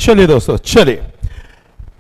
चलिए दोस्तों,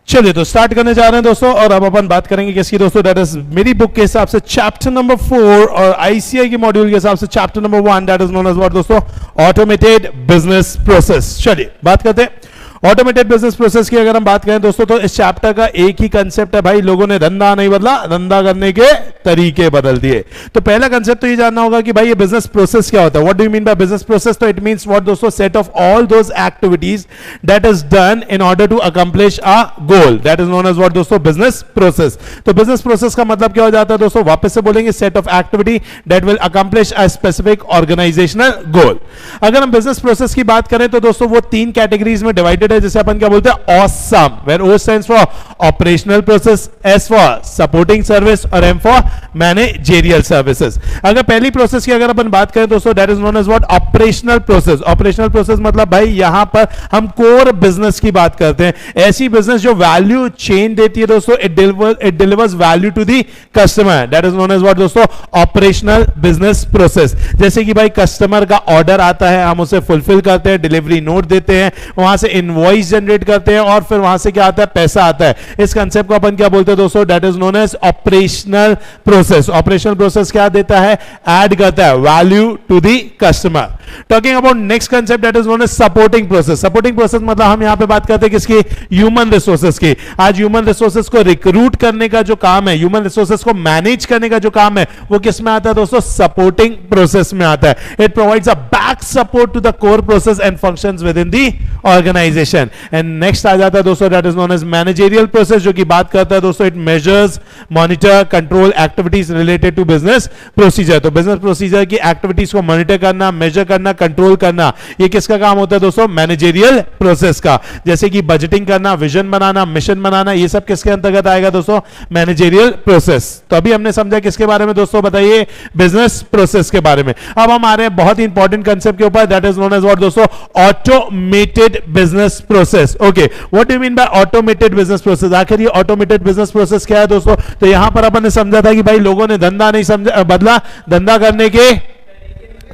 चलिए तो स्टार्ट करने जा रहे हैं दोस्तों। और अब अपन बात करेंगे किसकी दोस्तों, दैट इज मेरी बुक के हिसाब से चैप्टर नंबर 4 और आईसीआई के मॉड्यूल के हिसाब से chapter number 1, that is known as what दोस्तों, ऑटोमेटेड बिजनेस प्रोसेस। चलिए बात करते हैं ऑटोमेटेड बिजनेस प्रोसेस की। अगर हम बात करें दोस्तों तो इस चैप्टर का एक ही कंसेप्ट है भाई, लोगों ने धंधा नहीं बदला, धंधा करने के तरीके बदल दिए। तो पहला कंसेप्ट तो ये जानना होगा कि भाई ये बिजनेस प्रोसेस क्या होता है। What do you mean by business process? तो इट मींस व्हाट दोस्तों, set of all those activities that is done in order to accomplish a goal, that is known as what दोस्तों, business process. तो business process का मतलब क्या हो जाता है दोस्तों, वापस से बोलेंगे, set of activity that will accomplish a specific organizational goal. अगर हम बिजनेस प्रोसेस की बात करें तो दोस्तों वो 3 कैटेगरीज में डिवाइडेड है, जैसे अपन क्या बोलते हैं, awesome, where O stands for operational process, S for supporting service और M for managerial services। अगर पहली प्रोसेस की अगर अपन बात करें दोस्तों, that is known as what, operational process। operational process मतलब भाई यहां पर हम कोर बिजनेस की बात करते हैं, ऐसी बिजनेस जो वैल्यू चेन देती है दोस्तों, it delivers value to the customer, that is known as what दोस्तों, operational business process। जैसे कि भाई कस्टमर का ऑर्डर आता है, हम उसे फुलफिल करते हैं, डिलीवरी नोट देते हैं, वहां से इनवॉइस जनरेट करते हैं और फिर वहां से क्या आता है, पैसा आता है। इस कंसेप्ट को अपन क्या बोलते हैं दोस्तों, that is known as operational process. Operational process क्या देता है, ऐड करता है value to the customer. Talking about next concept, that is known as supporting process. Supporting process मतलब हम यहां पे बात करते हैं किसकी, ह्यूमन रिसोर्सेस की। आज ह्यूमन रिसोर्सेस को रिक्रूट करने का जो काम है, ह्यूमन रिसोर्सेस को मैनेज करने का जो काम है, वो किस में आता है दोस्तों, सपोर्टिंग प्रोसेस में आता है। It provides a back support to the core process and functions within the organization. And next आ जाता है दोस्तों, that is known as managerial process, जो कि बात करता है दोस्तों, it measures, monitor, control activities related to business procedure. तो बिजनेस प्रोसीजर की एक्टिविटीज को मॉनिटर करना, मेजर करना, कंट्रोल करना, ये किसका काम होता है दोस्तों, मैनेजरियल प्रोसेस का। जैसे कि बजटिंग करना, विजन बनाना, मिशन बनाना, ये सब किसके अंतर्गत आएगा दोस्तों, मैनेजरियल प्रोसेस। तो अभी हमने समझा किसके बारे में दोस्तों, बताइए, बिजनेस प्रोसेस के बारे में। अब हम आ रहे हैं बहुत ही इंपॉर्टेंट कंसेप्ट के ऊपर, that is known as what दोस्तों, automated business process. Okay, what do you mean by automated business process? आखिर ये ऑटोमेटेड बिजनेस प्रोसेस क्या है दोस्तों? तो यहां पर अपन ने समझा था कि भाई लोगों ने धंधा नहीं बदला, धंधा करने के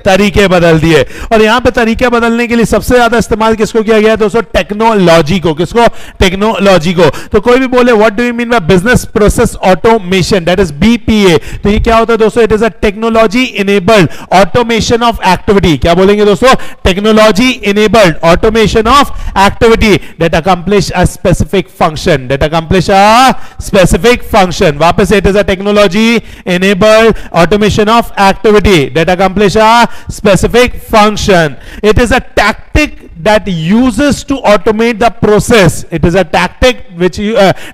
तरीके बदल दिए। और यहां पे तरीके बदलने के लिए सबसे ज्यादा इस्तेमाल किसको किया गया है दोस्तों, टेक्नोलॉजी को। किसको, टेक्नोलॉजी को। तो कोई भी बोले what do you mean by business process automation, that is BPA, तो ये क्या होता है दोस्तों, it is a technology enabled automation of activity. क्या बोलेंगे दोस्तों, technology enabled automation of activity that accomplish a specific function, that accomplish a specific function. वापस it is a technology enabled automation of activity that accomplish a specific function. It is a tactic that uses to automate the process. It is a tactic which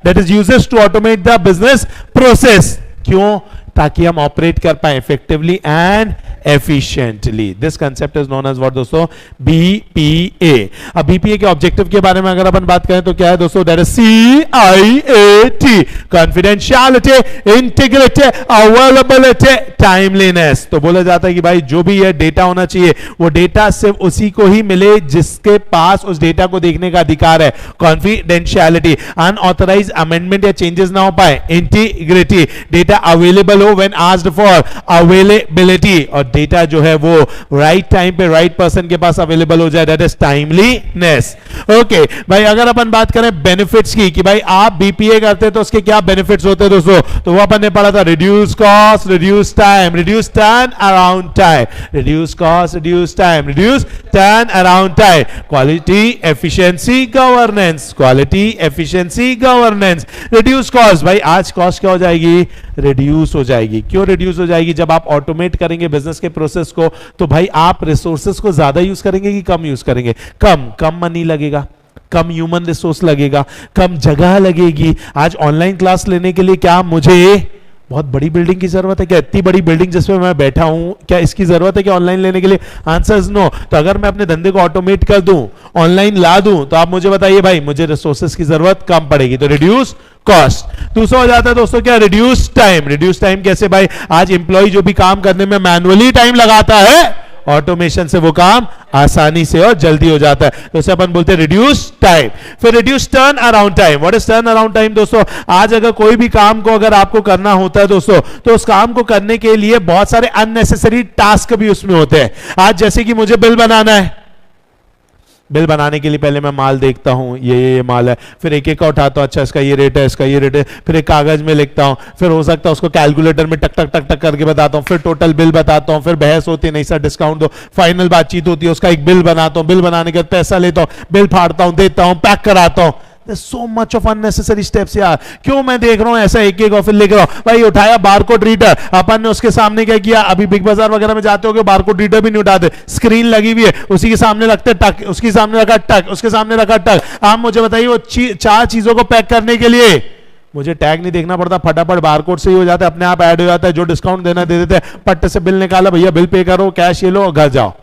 that is uses to automate the business process. क्यों? ताकि हम operate कर पाए effectively and efficiently. This concept is known as what दोस्तों, BPA. अब BPA के objective के बारे में अगर अपन बात करें तो क्या है दोस्तों, that is CIAT, confidentiality, integrity, availability, timeliness. तो बोला जाता है कि भाई जो भी है डेटा होना चाहिए, वो डेटा सिर्फ उसी को ही मिले जिसके पास उस डेटा को देखने का अधिकार है। कॉन्फिडेंशियलिटी, अनऑथराइज अमेंडमेंट या चेंजेस ना हो पाए। इंटीग्रिटी, डेटा अवेलेबल हो व्हेन आस्क्ड फॉर, अवेलेबिलिटी, और डेटा जो है वो राइट टाइम पे राइट पर्सन के पास अवेलेबल हो जाए, दैट इज टाइमलीनेस। ओके भाई, अगर अपन बात करें बेनिफिट्स की कि भाई आप बीपीए करते हैं तो उसके क्या बेनिफिट्स होते हैं दोस्तों, तो वो अपन ने पढ़ा था, reduce cost, reduce time, reduce turn around time, reduce cost, reduce time, reduce turn around time, quality efficiency governance, quality efficiency governance, reduce cost. भाई आज कॉस्ट क्या हो जाएगी, रिड्यूस हो जाएगी। क्यों रिड्यूस हो जाएगी? जब आप ऑटोमेट करेंगे बिजनेस के प्रोसेस को, तो भाई आप रिसोर्सेस को ज्यादा यूज करेंगे कि कम यूज करेंगे? कम मनी लगेगा, कम ह्यूमन रिसोर्स लगेगा, कम जगह लगेगी। आज ऑनलाइन क्लास लेने के लिए क्या मुझे बहुत बड़ी बिल्डिंग की जरूरत है क्या? इतनी बड़ी बिल्डिंग जिसमें मैं बैठा हूं, क्या इसकी जरूरत है कि ऑनलाइन लेने के लिए? Answer is no. तो अगर मैं अपने धंधे को ऑटोमेट कर दूं, ऑनलाइन ला दूं, तो आप मुझे बताइए भाई मुझे रिसोर्सेस की जरूरत कम पड़ेगी, तो रिड्यूस कॉस्ट। दूसरा हो जाता है दोस्तों क्या, रिड्यूस टाइम। रिड्यूस टाइम कैसे भाई? आज एम्प्लॉय जो भी काम करने में मैनुअली टाइम लगाता है, ऑटोमेशन से वो काम आसानी से और जल्दी हो जाता है, तो उसे अपन बोलते हैं रिड्यूस टाइम। फिर reduce turn around time. What is turn around time दोस्तों? आज अगर कोई भी काम को अगर आपको करना होता है दोस्तों, तो उस काम को करने के लिए बहुत सारे अननेसेसरी टास्क भी उसमें होते हैं। आज जैसे कि मुझे बिल बनाना है, बिल बनाने के लिए पहले मैं माल देखता हूँ, ये माल है, फिर एक एक का उठाता हूँ, अच्छा इसका ये रेट है, इसका ये रेट है, फिर एक कागज में लिखता हूँ, फिर हो सकता है उसको कैलकुलेटर में टक टक टक टक करके बताता हूँ, फिर टोटल बिल बताता हूँ, फिर बहस होती है, नहीं सर डिस्काउंट दो, फाइनल बातचीत होती है, उसका एक बिल बनाता हूँ, बिल बनाने के बाद पैसा लेता हूँ, बिल फाड़ता हूँ, देता हूँ, पैक कराता हूँ। So much of unnecessary steps यार, क्यों मैं देख रहा हूं ऐसा एक एक और फिर लिख रहा हूं। भाई उठाया बारकोड रीडर, अपन ने उसके सामने क्या किया, अभी बिग बाजार वगैरह में जाते हो बारकोड रीडर भी नहीं उठाते, स्क्रीन लगी हुई है, उसी के सामने लगते टक, उसके सामने रखा टक, उसके सामने रखा टक। आप मुझे बताइए वो चार चीजों को पैक करने के लिए मुझे टैग नहीं देखना पड़ता, फटाफट बारकोड से ही हो जाता है, अपने आप ऐड हो जाता है, जो डिस्काउंट देना दे देते हैं, पट्टे से बिल निकाला, भैया बिल पे करो, कैश ये लो और घर जाओ।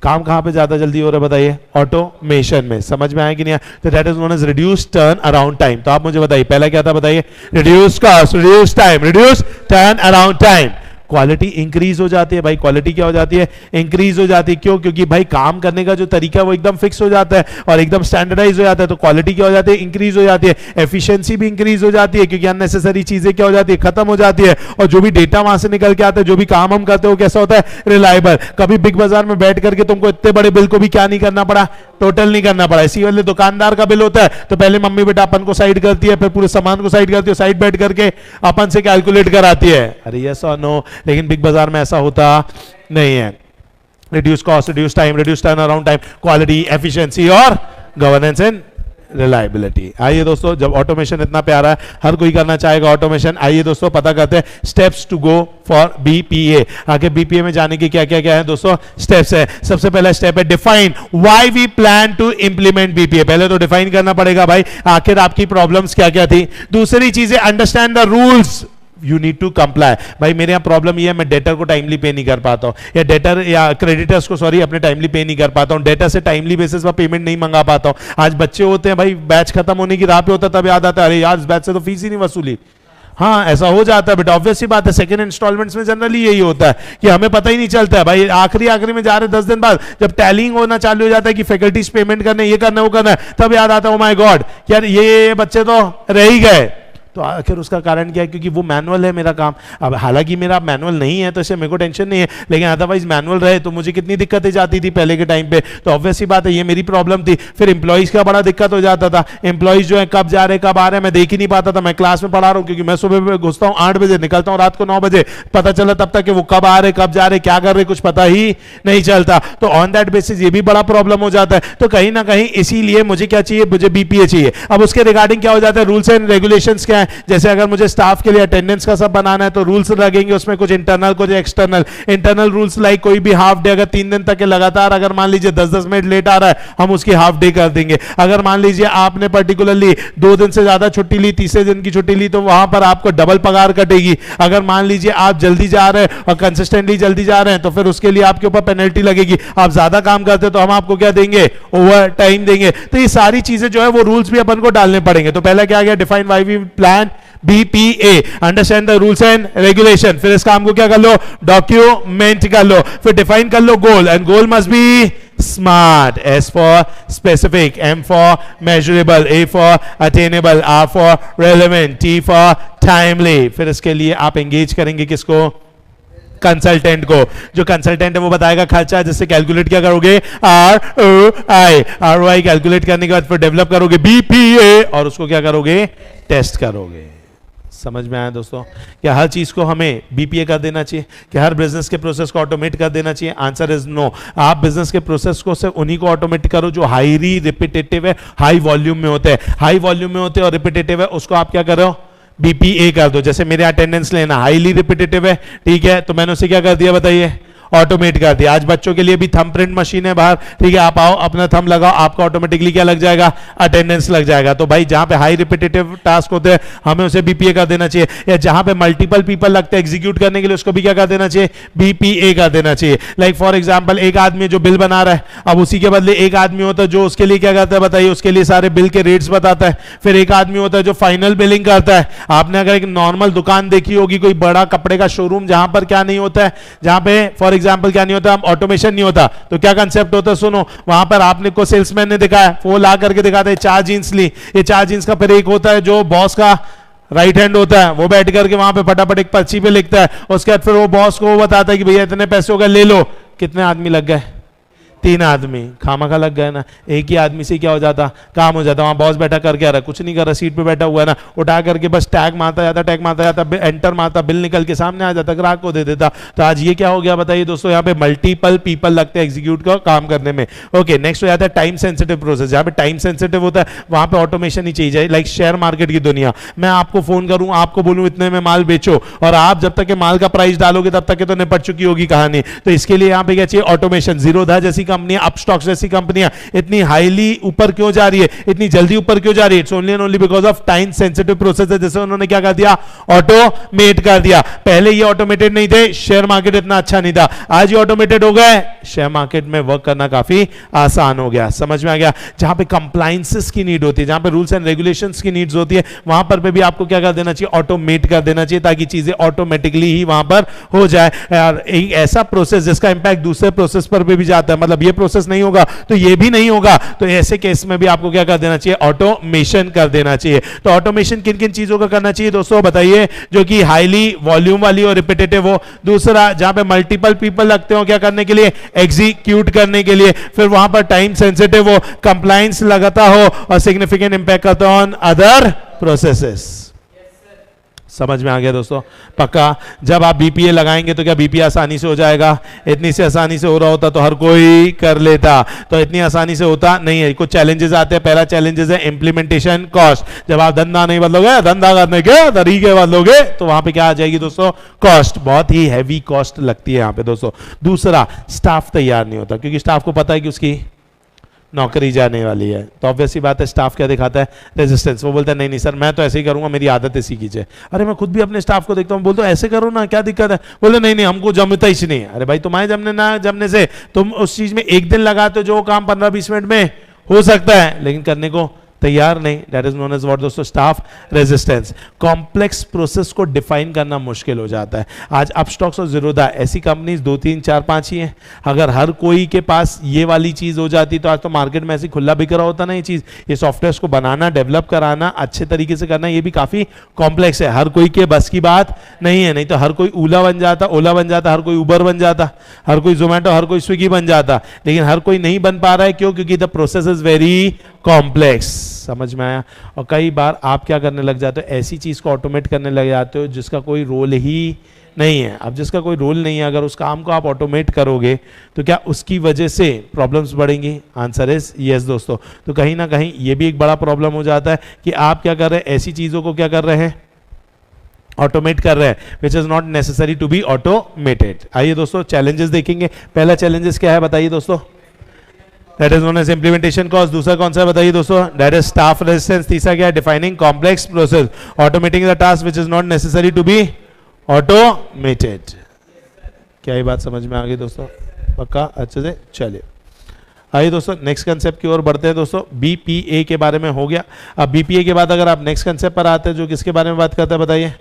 काम कहां पे ज्यादा जल्दी हो रहा है बताइए, ऑटोमेशन में। समझ में आया कि नहीं आया? तो that is known as reduce turn around time. तो आप मुझे बताइए पहला क्या था, बताइए, reduce cost, reduce time, reduce turn around time. Quality increase हो जाती है भाई, क्वालिटी क्या हो जाती है, इंक्रीज हो जाती है। क्यों? क्योंकि भाई काम करने का जो तरीका है वो एकदम फिक्स हो जाता है और एकदम स्टैंडर्डाइज हो जाता है, तो क्वालिटी क्या हो जाती है, इंक्रीज हो जाती है। एफिशिएंसी भी इंक्रीज हो जाती है क्योंकि अननेसेसरी चीजें क्या हो जाती है, खत्म हो जाती है। और जो भी डेटा वहां से निकल के आता है, जो भी काम हम करते हो कैसा होता है, रिलायबल। कभी बिग बाजार में बैठ करके तुमको इतने बड़े बिल को भी क्या नहीं करना पड़ा, टोटल नहीं करना पड़ा। इसी वाले दुकानदार का बिल होता है तो पहले मम्मी बेटा अपन को साइड करती है, फिर पूरे सामान को साइड करती है, साइड बैठ करके अपन से कैलकुलेट कराती है। अरे यस और नो, लेकिन बिग बाजार में ऐसा होता नहीं है। Reduce cost, reduce time, reduce turn around time, quality, efficiency और गवर्नेंस एंड रिलायबिलिटी। आइए दोस्तों, जब ऑटोमेशन इतना प्यारा है, हर कोई करना चाहेगा ऑटोमेशन। आइए दोस्तों पता करते हैं steps to go for BPA. आगे बीपीए में जाने के क्या क्या क्या है दोस्तों, स्टेप्स है। सबसे पहला स्टेप है define why we plan to implement BPA. पहले तो डिफाइन करना पड़ेगा भाई आखिर आपकी प्रॉब्लम्स क्या क्या थी। दूसरी चीज है understand the rules, you need to comply. भाई मेरे यहाँ प्रॉब्लम ये है, मैं डेटर को टाइमली पे नहीं कर पाता हूँ, या डेटर या क्रेडिटर्स को सॉरी अपने टाइमली पे नहीं कर पाता हूँ, डेटर से टाइमली बेसिस पर पेमेंट नहीं मंगा पाता हूँ। आज बच्चे होते हैं भाई, बैच खत्म होने की राह पे होता है, तब याद आता है अरे यार इस बैच से तो फीस ही नहीं वसूली। हाँ ऐसा हो जाता है बेटा, ऑब्वियस सी बात है। सेकंड इंस्टॉलमेंट्स में जनरली यही होता है कि हमें पता ही नहीं चलता है भाई, आखिरी में जा रहे 10 दिन बाद जब टैलिंग होना चालू हो जाता है कि फैकल्टीज पेमेंट करने, ये करना वो करना है, तब याद आता है ओ माय गॉड यार ये बच्चे तो रह ही गए। तो आखिर उसका कारण क्या है, क्योंकि वो मैनुअल है मेरा काम। अब हालांकि मेरा मैनुअल नहीं है तो इससे मेरे को टेंशन नहीं है, लेकिन अदरवाइज मैनुअल रहे तो मुझे कितनी दिक्कतें जाती थी पहले के टाइम पे। तो ऑब्वियस ही बात है ये मेरी प्रॉब्लम थी। फिर एम्प्लॉइज का बड़ा दिक्कत हो जाता था, एम्प्लॉइज जो है कब जा रहे कब आ रहे हैं मैं देख ही नहीं पाता था। मैं क्लास में पढ़ा रहा हूँ क्योंकि मैं सुबह घुसता हूँ 8 बजे, निकलता हूँ रात को 9 बजे, पता चला तब तक कि वो कब आ रहे कब जा रहे क्या कर रहे कुछ पता ही नहीं चलता। तो ऑन दैट बेसिस ये भी बड़ा प्रॉब्लम हो जाता है। तो कहीं ना कहीं इसीलिए मुझे क्या चाहिए, मुझे बीपीए चाहिए। अब उसके रिगार्डिंग क्या हो जाता है, रूल्स एंड रेगुलेशंस क्या है। जैसे अगर मुझे स्टाफ के लिए अटेंडेंस का सब बनाना है तो रूल्स लगेंगे, उसमें कुछ इंटरनल कुछ एक्सटर्नल। इंटरनल रूल्स लाइक कोई भी हाफ डे अगर 3 दिन तक लगातार अगर मान लीजिए 10-10 मिनट लेट आ रहा है हम उसकी हाफ डे कर देंगे। अगर मान लीजिए आपने पर्टिकुलरली 2 दिन से ज्यादा छुट्टी ली, तीसरे दिन की छुट्टी ली, तो वहां पर आपको डबल पगार कटेगी। अगर मान लीजिए आप जल्दी जा रहे हैं और कंसिस्टेंटली जल्दी जा रहे हैं तो फिर उसके लिए आपके ऊपर पेनल्टी लगेगी। आप ज्यादा काम करते हैं तो हम आपको क्या देंगे, ओवर टाइम देंगे। तो ये सारी चीजें जो है वो रूल्स भी अपन को डालने पड़ेंगे। तो पहला क्या गया, define why we plan BPA, understand the rules and regulation. फिर इस काम को क्या कर लो, डॉक्यूमेंट कर लो। फिर डिफाइन कर लो goal, and goal must be SMART. S for specific, M for measurable, A for attainable, R for relevant, T for timely. फिर इसके लिए आप एंगेज करेंगे किसको, कंसल्टेंट को। जो कंसल्टेंट है वो बताएगा खर्चा, जिससे कैलकुलेट क्या करोगे, ROI कैलकुलेट करने के बाद फिर डेवलप करोगे BPA और उसको क्या करोगे, टेस्ट करोगे। समझ में आया दोस्तों? क्या हर चीज को हमें बीपीए कर देना चाहिए? क्या हर बिजनेस के प्रोसेस को ऑटोमेट कर देना चाहिए? Answer is no. आप बिजनेस के प्रोसेस को सिर्फ उन्हीं को ऑटोमेट करो जो हाईली रिपीटेटिव है, हाई वॉल्यूम में होते हैं। हाई वॉल्यूम में होते हैं और रिपीटेटिव है, उसको आप क्या करो, बीपीए कर दो। जैसे मेरे अटेंडेंस लेना हाईली रिपीटेटिव है, ठीक है, तो मैंने उसे क्या कर दिया बताइए, ऑटोमेट कर दिया। आज बच्चों के लिए भी थंब प्रिंट मशीन है बाहर, ठीक है, आप आओ अपना थंब लगाओ, आपका ऑटोमेटिकली क्या लग जाएगा, अटेंडेंस लग जाएगा। तो भाई जहां पे हाई रिपीटेटिव टास्क होते हैं हमें उसे बीपीए कर देना चाहिए, या जहां पे मल्टीपल पीपल लगते हैं एग्जीक्यूट करने के लिए उसको भी क्या कर देना चाहिए, बीपीए कर देना चाहिए। लाइक फॉर एग्जांपल एक आदमी जो बिल बना रहा है, अब उसी के बदले एक आदमी होता है जो उसके लिए क्या करता है बताइए, उसके लिए सारे बिल के रेट्स बताता है। फिर एक आदमी होता है जो फाइनल बिलिंग करता है। आपने अगर एक नॉर्मल दुकान देखी होगी, कोई बड़ा कपड़े का शोरूम, जहां पर क्या नहीं होता है, जहां पे फॉर एग्जांपल क्या नहीं होता, ऑटोमेशन नहीं होता, तो क्या कंसेप्ट होता है, सुनो, वहां पर आपने को सेल्समैन ने दिखाया, वो ला करके दिखाता है 4 जींस ली, ये 4 जींस का फिर एक होता है जो बॉस का राइट हैंड होता है, वो बैठ करके वहां पे फटाफट एक पर्ची पे लिखता है, उसके बाद फिर वो बॉस को वो बताता है कि भैया इतने पैसे हो गए ले लो। कितने आदमी लग गए, 3 आदमी खामखा लग गए ना, एक ही आदमी से क्या हो जाता, काम हो जाता। वहां बॉस बैठा कर क्या रहा, कुछ नहीं कर रहा, सीट पे बैठा हुआ है ना, उठा करके बस टैग मारता जाता, टैग मारता जाता, एंटर मारता, बिल निकल के सामने आ जाता, ग्राहक को दे देता। तो आज ये क्या हो गया बताइए दोस्तों, यहाँ पे मल्टीपल पीपल लगते हैं एग्जीक्यूट का काम करने में। ओके, नेक्स्ट हो जाता है टाइम सेंसिटिव प्रोसेस। जहाँ पे टाइम सेंसिटिव होता है वहां पे ऑटोमेशन ही चाहिए। लाइक शेयर मार्केट की दुनिया, मैं आपको फोन करूं, आपको बोलूं इतने में माल बेचो, और आप जब तक के माल का प्राइस डालोगे तब तक के तो निपट चुकी होगी कहानी। तो इसके लिए यहाँ पे क्या चाहिए, ऑटोमेशन। जीरोधा जैसी कंपनियां, अपस्टॉक्स जैसी कंपनियां इतनी हाईली ऊपर क्यों जा रही है, इतनी जल्दी ऊपर क्यों जा रही है? It's only and only because of time sensitive process है। जैसे उन्होंने क्या कर दिया, ऑटोमेट कर दिया। पहले ये ऑटोमेटेड नहीं थे, शेयर मार्केट इतना अच्छा नहीं था, आज ये ऑटोमेटेड हो गए, शेयर मार्केट में वर्क करना काफी आसान हो गया। समझ में आ गया? जहां पे कंप्लायंसेस की नीड होती है, जहां पे रूल्स एंड रेगुलेशंस की नीड्स होती है, वहां पर भी आपको क्या कर देना चाहिए, ऑटोमेट कर देना चाहिए, ताकि चीजें ऑटोमेटिकली ही वहां पर हो जाए। यार एक ऐसा प्रोसेस जिसका इंपैक्ट दूसरे प्रोसेस पर भी जाता है, मतलब ये प्रोसेस नहीं होगा तो ये भी नहीं होगा, तो ऐसे केस में भी आपको क्या कर देना चाहिए, ऑटोमेशन कर देना चाहिए। तो ऑटोमेशन किन किन चीजों का करना चाहिए दोस्तों बताइए, जो कि हाईली वॉल्यूम वाली और रिपीटेटिव हो। दूसरा, जहां पे मल्टीपल पीपल लगते हो क्या करने के लिए, एग्जीक्यूट करने के लिए। फिर वहां पर टाइम सेंसिटिव हो, कंप्लायंस लगाता हो, और सिग्निफिकेंट इंपैक्ट करता हो ऑन अदर प्रोसेसेस। समझ में आ गया दोस्तों? पक्का? जब आप बीपीए लगाएंगे तो क्या बीपीए आसानी से हो जाएगा? इतनी से आसानी से हो रहा होता तो हर कोई कर लेता, तो इतनी आसानी से होता नहीं है। कुछ चैलेंजेस आते हैं। पहला चैलेंजेस है इंप्लीमेंटेशन कॉस्ट। जब आप धंधा नहीं बदलोगे, धंधा करने के तरीके बदलोगे, तो वहां पे क्या आ जाएगी दोस्तों, कॉस्ट। बहुत ही हैवी कॉस्ट लगती है यहाँ पे दोस्तों। दूसरा, स्टाफ तैयार नहीं होता, क्योंकि स्टाफ को पता है कि उसकी नौकरी जाने वाली है। तो ऑब्वियस सी बात है, स्टाफ क्या दिखाता है, रेजिस्टेंस। वो बोलता है नहीं नहीं सर, मैं तो ऐसे ही करूंगा, मेरी आदत इसी की है। अरे मैं खुद भी अपने स्टाफ को देखता हूँ, बोलता हूँ ऐसे करो ना, क्या दिक्कत है? बोले नहीं नहीं, हमको जमता ही नहीं है। अरे भाई, तुम्हारे जमने ना जमने से तुम उस चीज में एक दिन लगाते हो जो काम 15-20 मिनट में हो सकता है, लेकिन करने को तैयार नहीं। That is known as what दोस्तों, स्टाफ रेजिस्टेंस। कॉम्प्लेक्स प्रोसेस को डिफाइन करना मुश्किल हो जाता है। आज अपस्टॉक्स और जीरोधा ऐसी कंपनीज 2, 3, 4, 5 ही हैं। अगर हर कोई के पास ये वाली चीज हो जाती तो आज तो मार्केट में ऐसी खुला बिक रहा होता ना ये चीज। ये सॉफ्टवेयर को बनाना, डेवलप कराना, अच्छे तरीके से करना, ये भी काफी कॉम्प्लेक्स है। हर कोई के बस की बात नहीं है। नहीं तो हर कोई ओला बन जाता, हर कोई उबर बन जाता, हर कोई जोमेटो, हर कोई स्विगी बन जाता। लेकिन हर कोई नहीं बन पा रहा है, क्यों? क्योंकि the process is very complex. समझ में आया? और कई बार आप क्या करने लग जाते हो, ऐसी चीज को ऑटोमेट करने लग जाते हो जिसका कोई रोल ही नहीं है। अब जिसका कोई रोल नहीं है, अगर उस काम को आप ऑटोमेट करोगे तो क्या उसकी वजह से प्रॉब्लम्स बढ़ेंगी? आंसर इज यस दोस्तों। तो कहीं ना कहीं ये भी एक बड़ा प्रॉब्लम हो जाता है कि आप क्या कर रहे हैं, ऐसी चीजों को क्या कर रहे हैं, ऑटोमेट कर रहे हैं, which is not necessary to be automated. आइए दोस्तों चैलेंजेस देखेंगे। पहला चैलेंजेस क्या है बताइए दोस्तों? That is known as implementation cost. दूसरा कौन सा बताइए दोस्तों? That is staff resistance. तीसरा क्या है? Defining complex process, automating the task which is not necessary to be automated. क्या ये बात समझ में आ गई दोस्तों? पक्का? अच्छे से चलिए आइए दोस्तों नेक्स्ट कंसेप्ट की ओर बढ़ते हैं दोस्तों। बीपीए के बारे में हो गया। अब बीपीए के बाद अगर आप नेक्स्ट कंसेप्ट पर आते हैं जो किसके बारे में बात करता है बताइए?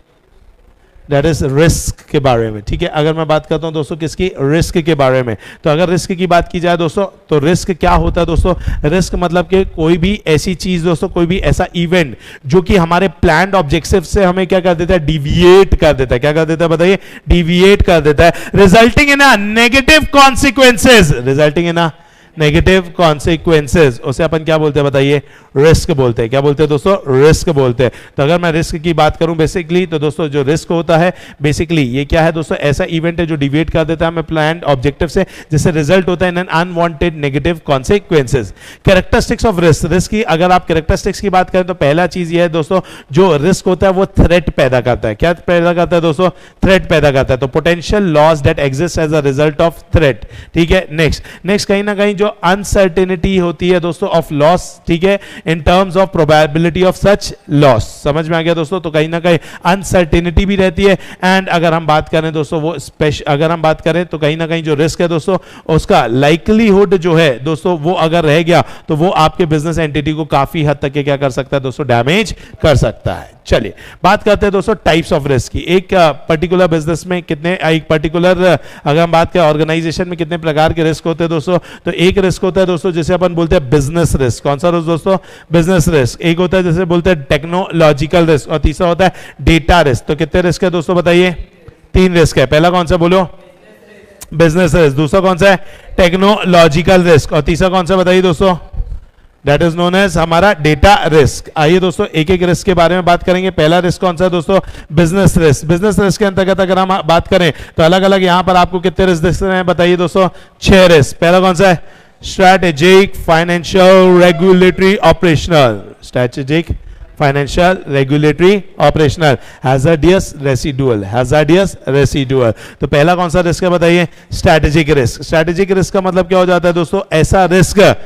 दैट इज रिस्क के बारे में। ठीक है, अगर मैं बात करता हूं दोस्तों किसकी? रिस्क के बारे में। तो अगर रिस्क की बात की जाए दोस्तों, तो रिस्क क्या होता है दोस्तों? रिस्क मतलब कि कोई भी ऐसी चीज दोस्तों, कोई भी ऐसा इवेंट जो कि हमारे प्लान्ड ऑब्जेक्टिव से हमें क्या कर देता है? डिविएट कर देता है। क्या कर देता है बताइए? डिविएट कर देता है, resulting in a negative consequences. Resulting in a negative consequences, उसे अपन क्या बोलते हैं बताइए? रिस्क बोलते हैं। क्या बोलते हैं दोस्तों? रिस्क बोलते हैं। तो अगर मैं रिस्क की बात करूं बेसिकली, तो दोस्तों जो रिस्क होता है बेसिकली ये क्या है दोस्तों? ऐसा इवेंट है जो डिविएट कर देता है हमें प्लान्ड ऑब्जेक्टिव से, जिससे रिजल्ट होता है in an unwanted negative consequences. Characteristics of risk. Risk की अगर आप कैरेक्टरिस्टिक्स की बात करें तो पहला चीज ये है दोस्तों, जो रिस्क होता है वो थ्रेट पैदा करता है। क्या पैदा करता है दोस्तों? थ्रेट पैदा करता है। तो potential loss that exist as a result of threat. ठीक है, नेक्स्ट कहीं ना कहीं जो अनसर्टेनिटी होती है दोस्तों ऑफ लॉस, ठीक है, in terms of probability of such loss. समझ में आ गया दोस्तों? तो कहीं ना कहीं अनसर्टेनिटी भी रहती है। एंड अगर हम बात करें दोस्तों वो अगर हम बात करें तो कहीं ना कहीं जो रिस्क है दोस्तों, उसका लाइकलीहुड जो है दोस्तों, वो अगर रह गया तो वो आपके बिजनेस एंटिटी को काफी हद तक क्या कर सकता है दोस्तों? डैमेज कर सकता है। चलिए बात करते हैं दोस्तों टाइप्स ऑफ रिस्क की। एक पर्टिकुलर बिजनेस में कितने, एक पर्टिकुलर अगर हम बात करें ऑर्गेनाइजेशन में कितने प्रकार के रिस्क होते हैं दोस्तों? तो एक रिस्क होता है दोस्तों जिसे अपन बोलते हैं बिजनेस रिस्क। कौन सा रिस्क दोस्तों? Business risk. एक होता है जैसे बोलते हैं टेक्नोलॉजिकल रिस्क, और तीसरा होता है डेटा रिस्क। तो कितने रिस्क है दोस्तों बताइए? 3 रिस्क है। पहला कौन सा बोलो? Business risk. दूसरा कौन सा है? Technological risk. और तीसरा कौन सा बताइए दोस्तों? दैट इज नोन एज हमारा डेटा रिस्क। आइए दोस्तों एक एक रिस्क के बारे में बात करेंगे। पहला रिस्क कौन सा है दोस्तों? Business risk. बिजनेस रिस्क के अंतर्गत अगर हम बात करें तो अलग अलग यहां पर आपको कितने रिस्क दिख रहे हैं बताइए दोस्तों? 6 रिस्क। पहला कौन सा है? Strategic, financial, regulatory, operational. Strategic, financial, regulatory, operational, hazardous, residual. Hazardous, residual. तो पहला कौन सा रिस्क है बताइए? Strategic risk. स्ट्रैटेजिक रिस्क का मतलब क्या हो जाता है दोस्तों? ऐसा रिस्क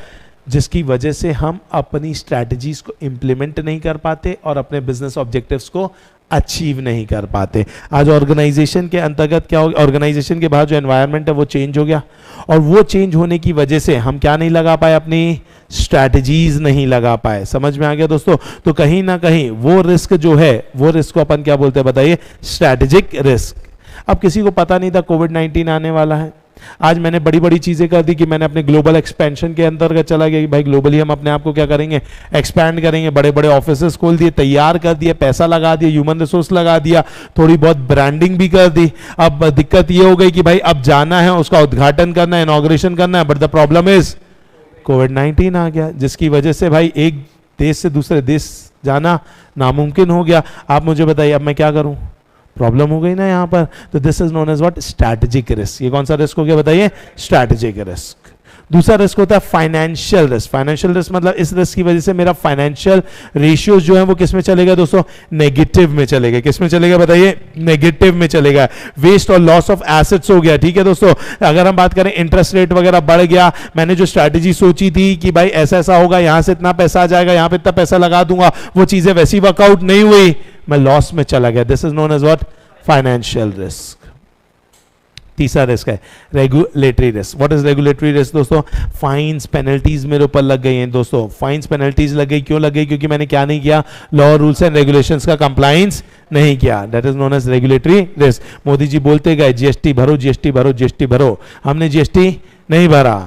जिसकी वजह से हम अपनी स्ट्रैटेजीज को इंप्लीमेंट नहीं कर पाते और अपने बिजनेस ऑब्जेक्टिव्स को अचीव नहीं कर पाते। आज ऑर्गेनाइजेशन के अंतर्गत क्या हो गया? ऑर्गेनाइजेशन के बाहर जो एनवायरनमेंट है वो चेंज हो गया और वो चेंज होने की वजह से हम क्या नहीं लगा पाए? अपनी स्ट्रैटेजीज नहीं लगा पाए। समझ में आ गया दोस्तों? तो कहीं ना कहीं वो रिस्क जो है वो रिस्क को अपन क्या बोलते हैं बताइए? Strategic risk. अब किसी को पता नहीं था कोविड-19 आने वाला है। आज मैंने बड़ी बड़ी चीजें कर दी कि मैंने अपने ग्लोबल एक्सपेंशन के अंतर्गत चला गया कि भाई ग्लोबली हम अपने आप को क्या करेंगे? एक्सपैंड करेंगे। बड़े बड़े ऑफिसेस खोल दिए, तैयार कर दिए, पैसा लगा दिया, ह्यूमन रिसोर्स लगा दिया, थोड़ी बहुत ब्रांडिंग भी कर दी। अब दिक्कत ये हो गई कि भाई अब जाना है, उसका उद्घाटन करना है, इनॉग्रेशन करना है, बट द प्रॉब्लम इज कोविड-19 आ गया, जिसकी वजह से भाई एक देश से दूसरे देश जाना नामुमकिन हो गया। आप मुझे बताइए अब मैं क्या करूं? प्रॉब्लम हो गई ना यहां पर। तो this is known as what? Strategic risk. ये कौन सा रिस्क हो गया बताइए? Strategic risk. दूसरा रिस्क होता है फाइनेंशियल रिस्क। फाइनेंशियल रिस्क मतलब इस रिस्क की वजह से मेरा फाइनेंशियल रेशियोज जो है वो किस में चलेगा दोस्तों? नेगेटिव में चलेगा। किस में चलेगा बताइए? नेगेटिव में चलेगा। वेस्ट और लॉस ऑफ एसेट्स हो गया। ठीक है दोस्तों? अगर हम बात करें इंटरेस्ट रेट वगैरह बढ़ गया, मैंने जो स्ट्रैटेजी सोची थी कि भाई ऐसा ऐसा होगा, यहां से इतना पैसा आ जाएगा, यहां पे इतना पैसा लगा दूंगा, वो चीजें वैसी वर्कआउट नहीं हुई, मैं लॉस में चला गया। This is known as what? Financial risk. तीसरा रिस्क है regulatory risk. What is regulatory risk दोस्तों? फाइन्स, पेनल्टीज मेरे ऊपर लग गई हैं दोस्तों। फाइन्स, पेनल्टीज लग गई। क्यों लग गई? क्योंकि मैंने क्या नहीं किया? लॉ, रूल्स एंड रेगुलेशंस का कंप्लायंस नहीं किया। That is known as regulatory risk. Modi ji बोलते गए जीएसटी भरो, जीएसटी भरो, जीएसटी भरो, हमने जीएसटी नहीं भरा।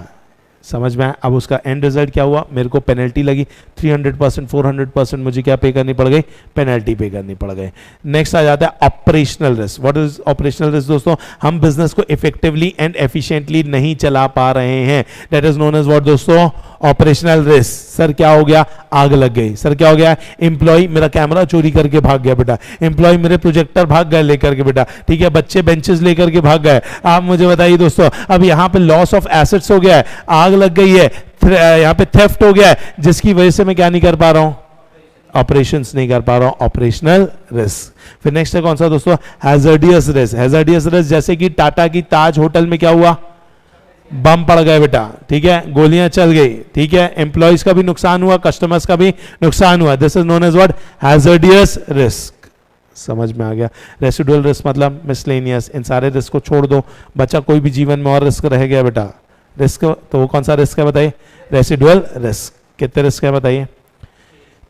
समझ में आया? अब उसका एंड रिजल्ट क्या हुआ? मेरे को पेनल्टी लगी 300%, 400% मुझे क्या पे करनी पड़ गई? पेनल्टी पे करनी पड़ गई। नेक्स्ट आ जाता है operational risk. What is operational risk दोस्तों? हम बिजनेस को इफेक्टिवली एंड एफिशिएंटली नहीं चला पा रहे हैं। That is known as what दोस्तों? Operational risk. सर क्या हो गया? आग लग गई। सर क्या हो गया? एम्प्लॉय मेरा कैमरा चोरी करके भाग गया बेटा, एम्प्लॉय मेरे प्रोजेक्टर भाग गए लेकर के बेटा, ठीक है, बच्चे बेंचेस लेकर के भाग गए। आप मुझे बताइए दोस्तों, अब यहां पे लॉस ऑफ एसेट्स हो गया है, आग लग गई है, यहां पे थेफ्ट हो गया है, जिसकी वजह से मैं क्या नहीं कर पा रहा हूं? ऑपरेशंस नहीं कर पा रहा हूं। Operational risk. फिर नेक्स्ट है कौन सा दोस्तों? Hazardous risk. हैजर्डियस रिस्क जैसे कि टाटा की ताज होटल में क्या हुआ? बम पड़ गए बेटा, ठीक है, गोलियां चल गई, ठीक है, एम्प्लॉइज का भी नुकसान हुआ, कस्टमर्स का भी नुकसान हुआ। This is known as what? Hazardous risk. समझ में आ गया? रेसिडुअल रिस्क मतलब मिसलेनियस। इन सारे रिस्क को छोड़ दो, बच्चा कोई भी जीवन में और रिस्क रह गया बेटा रिस्क, तो वो कौन सा रिस्क है बताइए? Residual risk. कितने रिस्क है बताइए?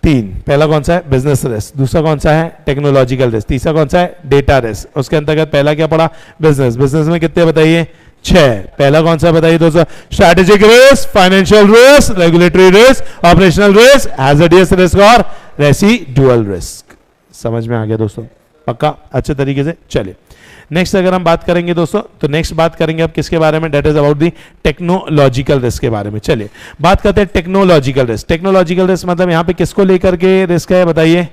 3। पहला कौन सा है? Business risk. दूसरा कौन सा है? Technological risk. तीसरा कौन सा है? Data risk. उसके अंतर्गत पहला क्या पड़ा? बिजनेस। बिजनेस में कितने बताइए? 6। पहला कौन सा बताइए दोस्तों? Strategic risk, financial risk, regulatory risk, operational risk, hazardous risk और रेसिडुअल रिस्क। समझ में आ गया दोस्तों? पक्का? अच्छे तरीके से। चलिए नेक्स्ट अगर हम बात करेंगे दोस्तों, तो नेक्स्ट बात करेंगे अब किसके बारे में? That is about the technological risk के बारे में। चलिए बात करते हैं टेक्नोलॉजिकल रिस्क। टेक्नोलॉजिकल रिस्क मतलब यहां पे किसको लेकर के रिस्क है बताइए?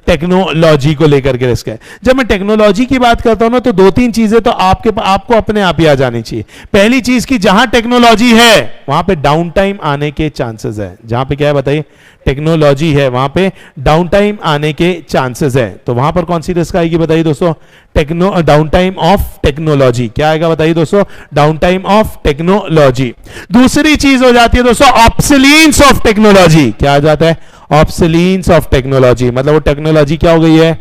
टेक्नोलॉजी को लेकर के रिस्क है। जब मैं टेक्नोलॉजी की बात करता हूं ना, तो 2-3 चीजें तो आपको अपने आप ही आ जानी चाहिए। पहली चीज की जहां टेक्नोलॉजी है वहां पे डाउन टाइम आने के चांसेस है। जहां पे क्या है बताइए? टेक्नोलॉजी है, वहां पे डाउन टाइम आने के चांसेस है। तो वहां पर कौन सी रिस्क आएगी बताइए दोस्तों? Down time of technology. क्या आएगा बताइए दोस्तों? Down time of technology. दूसरी चीज हो जाती है दोस्तों ऑब्सोलीन्स ऑफ टेक्नोलॉजी। क्या आ जाता है? ऑब्सोलीन्स ऑफ टेक्नोलॉजी। मतलब वो टेक्नोलॉजी क्या हो गई है?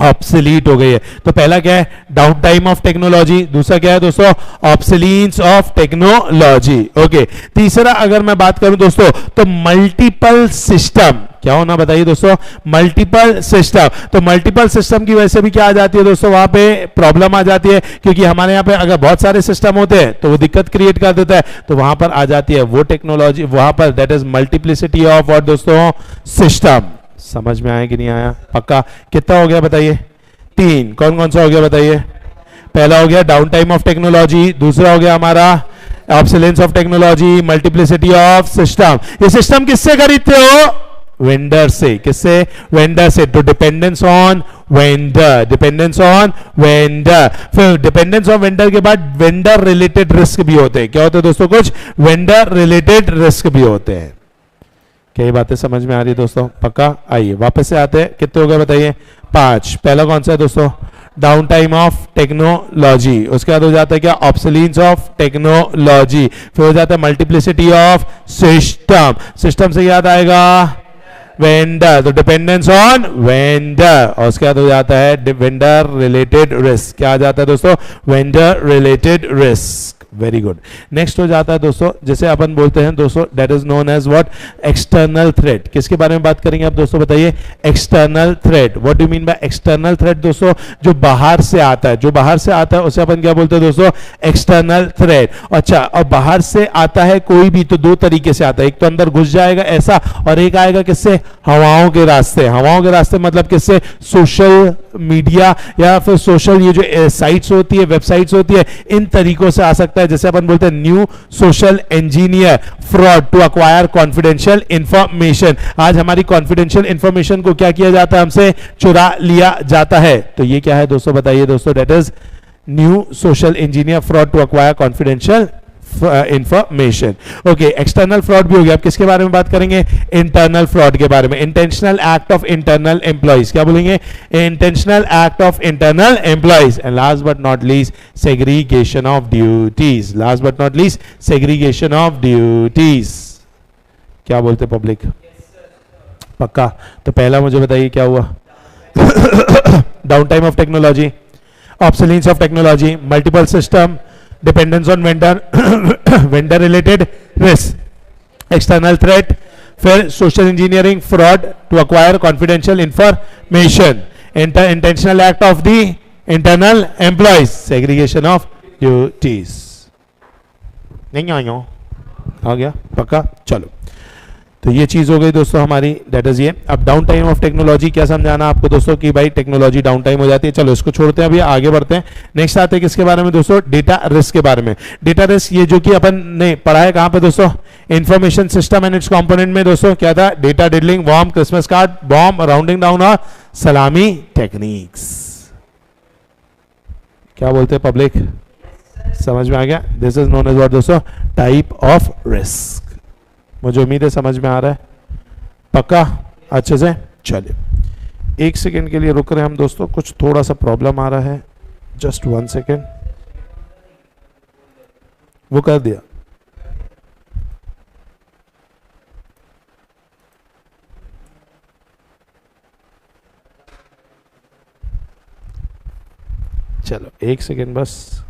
ऑब्सोलीट हो गई है। तो पहला क्या है? Down time of technology. दूसरा क्या है दोस्तों? ऑब्सोलीन्स ऑफ टेक्नोलॉजी। ओके। तीसरा अगर मैं बात करूं दोस्तों, तो मल्टीपल सिस्टम। क्या होना बताइए दोस्तों? Multiple system. तो मल्टीपल सिस्टम की वजह से भी क्या आ जाती है दोस्तों? वहां पे प्रॉब्लम आ जाती है, क्योंकि हमारे यहाँ पे अगर बहुत सारे सिस्टम होते हैं तो वो दिक्कत क्रिएट कर देता है। तो वहां पर आ जाती है वो टेक्नोलॉजी, वहां पर that is multiplicity of what दोस्तों? सिस्टम। समझ में आया कि नहीं आया? पक्का? कितना हो गया बताइए? 3। कौन कौन सा हो गया बताइए? पहला हो गया डाउन टाइम ऑफ टेक्नोलॉजी, दूसरा हो गया हमारा obsolescence of technology, multiplicity of system. ये सिस्टम किससे खरीदते हो? वेंडर से। किससे? वेंडर से। तो dependence on vendor, dependence on vendor. फिर डिपेंडेंस ऑन वेंडर के बाद वेंडर रिलेटेड रिस्क भी होते हैं। क्या होते हैं दोस्तों? कुछ वेंडर रिलेटेड रिस्क भी होते हैं। क्या ये बातें समझ में आ रही है दोस्तों? पक्का? आइए वापस से आते हैं। कितने हो गए बताइए? 5। पहला कौन सा है दोस्तों? Down time of technology. उसके बाद हो जाता है क्या? Obsolescence of technology. फिर हो जाता है मल्टीप्लिसिटी ऑफ सिस्टम। सिस्टम से याद आएगा वेंडर, तो डिपेंडेंस ऑन वेंडर। और उसके बाद हो जाता है वेंडर रिलेटेड रिस्क। क्या आ जाता है दोस्तों? Vendor related risk. Very good. Next हो जाता है दोस्तों, जैसे अपन बोलते हैं दोस्तों, that is known as what? External threat. किसके बारे में बात करेंगे आप दोस्तों? बताइए। External threat. What do mean by external threat दोस्तों? जो बाहर से आता है, जो बाहर से आता है उसे अपन क्या बोलते हैं दोस्तों? External threat. अच्छा, और बाहर से आता है कोई भी तो दो तरीके से आता है। एक तो अंदर घुस जाएगा ऐसा, और एक आएगा किससे? हवाओं के रास्ते। हवाओं के रास्ते मतलब किससे? सोशल मीडिया या फिर सोशल ये जो साइट्स होती है, वेबसाइट्स होती है, इन तरीकों से आ सकता है। जैसे अपन बोलते हैं new social engineer fraud to acquire confidential information. आज हमारी कॉन्फिडेंशियल इंफॉर्मेशन को क्या किया जाता है? हमसे चुरा लिया जाता है। तो ये क्या है दोस्तों? बताइए दोस्तों। That is new social engineer fraud to acquire confidential information. Okay, external fraud भी हो गया। अब किसके बारे में बात करेंगे? इंटरनल फ्रॉड के बारे में। Intentional act of internal employees. क्या बोलेंगे? Intentional act of internal employees. And last but not least segregation of duties. Last but not least segregation of duties. क्या बोलते पब्लिक? पक्का? तो पहला मुझे बताइए क्या हुआ? Down time of technology, obsolescence of technology, multiple system, dependence on vendor, vendor related risk, external threat, फिर social engineering fraud to acquire confidential information, intentional act of the internal employees, segregation of duties. नहीं आया? आ गया? पक्का? चलो, तो ये चीज हो गई दोस्तों हमारी, दैट इज ये। अब डाउन टाइम ऑफ टेक्नोलॉजी क्या समझाना आपको दोस्तों कि भाई टेक्नोलॉजी डाउन टाइम हो जाती है। चलो इसको छोड़ते हैं, अभी आगे बढ़ते हैं। नेक्स्ट आते हैं किसके बारे में दोस्तों? डेटा रिस्क के बारे में। डेटा रिस्क ये जो कि अपन ने पढ़ा है कहां पे दोस्तों? Information system and its component में दोस्तों। क्या था? Data diddling, worm, Christmas card, bomb, rounding down और सलामी टेक्निक्स। क्या बोलते हैं पब्लिक? समझ में आ गया? This is known as what दोस्तों? Type of risk. मुझे उम्मीद है समझ में आ रहा है। पक्का? अच्छे से? चलिए एक सेकेंड के लिए रुक रहे हैं हम दोस्तों, कुछ थोड़ा सा प्रॉब्लम आ रहा है। Just 1 second. वो कर दिया। चलो 1 सेकेंड बस।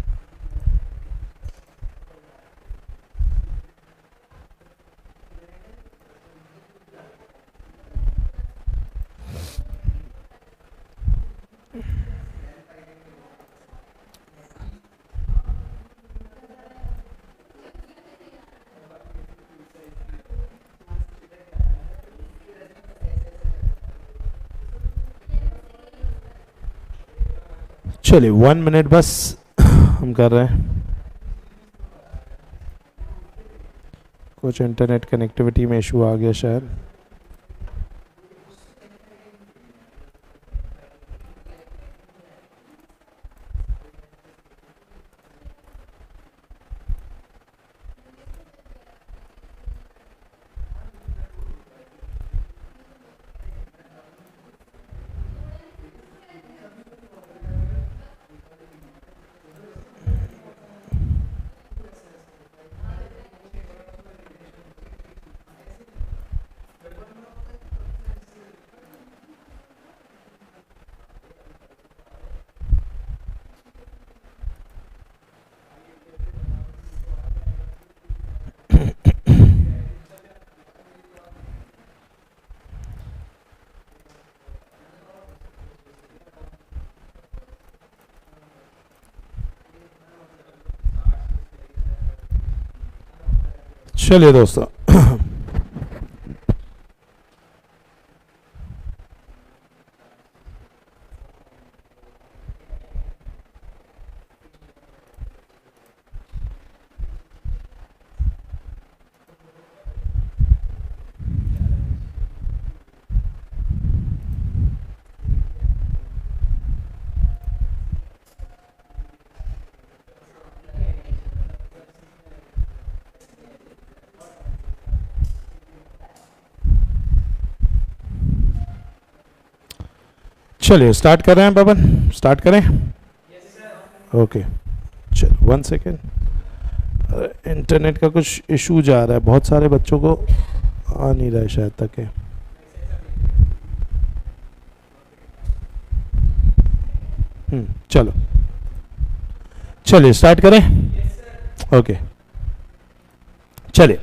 चलिए 1 मिनट बस हम कर रहे हैं। कुछ इंटरनेट कनेक्टिविटी में इशू आ गया शायद। चलिए दोस्तों चलिए स्टार्ट कर रहे हैं पवन, स्टार्ट करें। ओके चलो 1 सेकेंड, इंटरनेट का कुछ इशू जा रहा है, बहुत सारे बच्चों को आ नहीं रहा है शायद तक है। चलो चलिए स्टार्ट करें। ओके चलिए,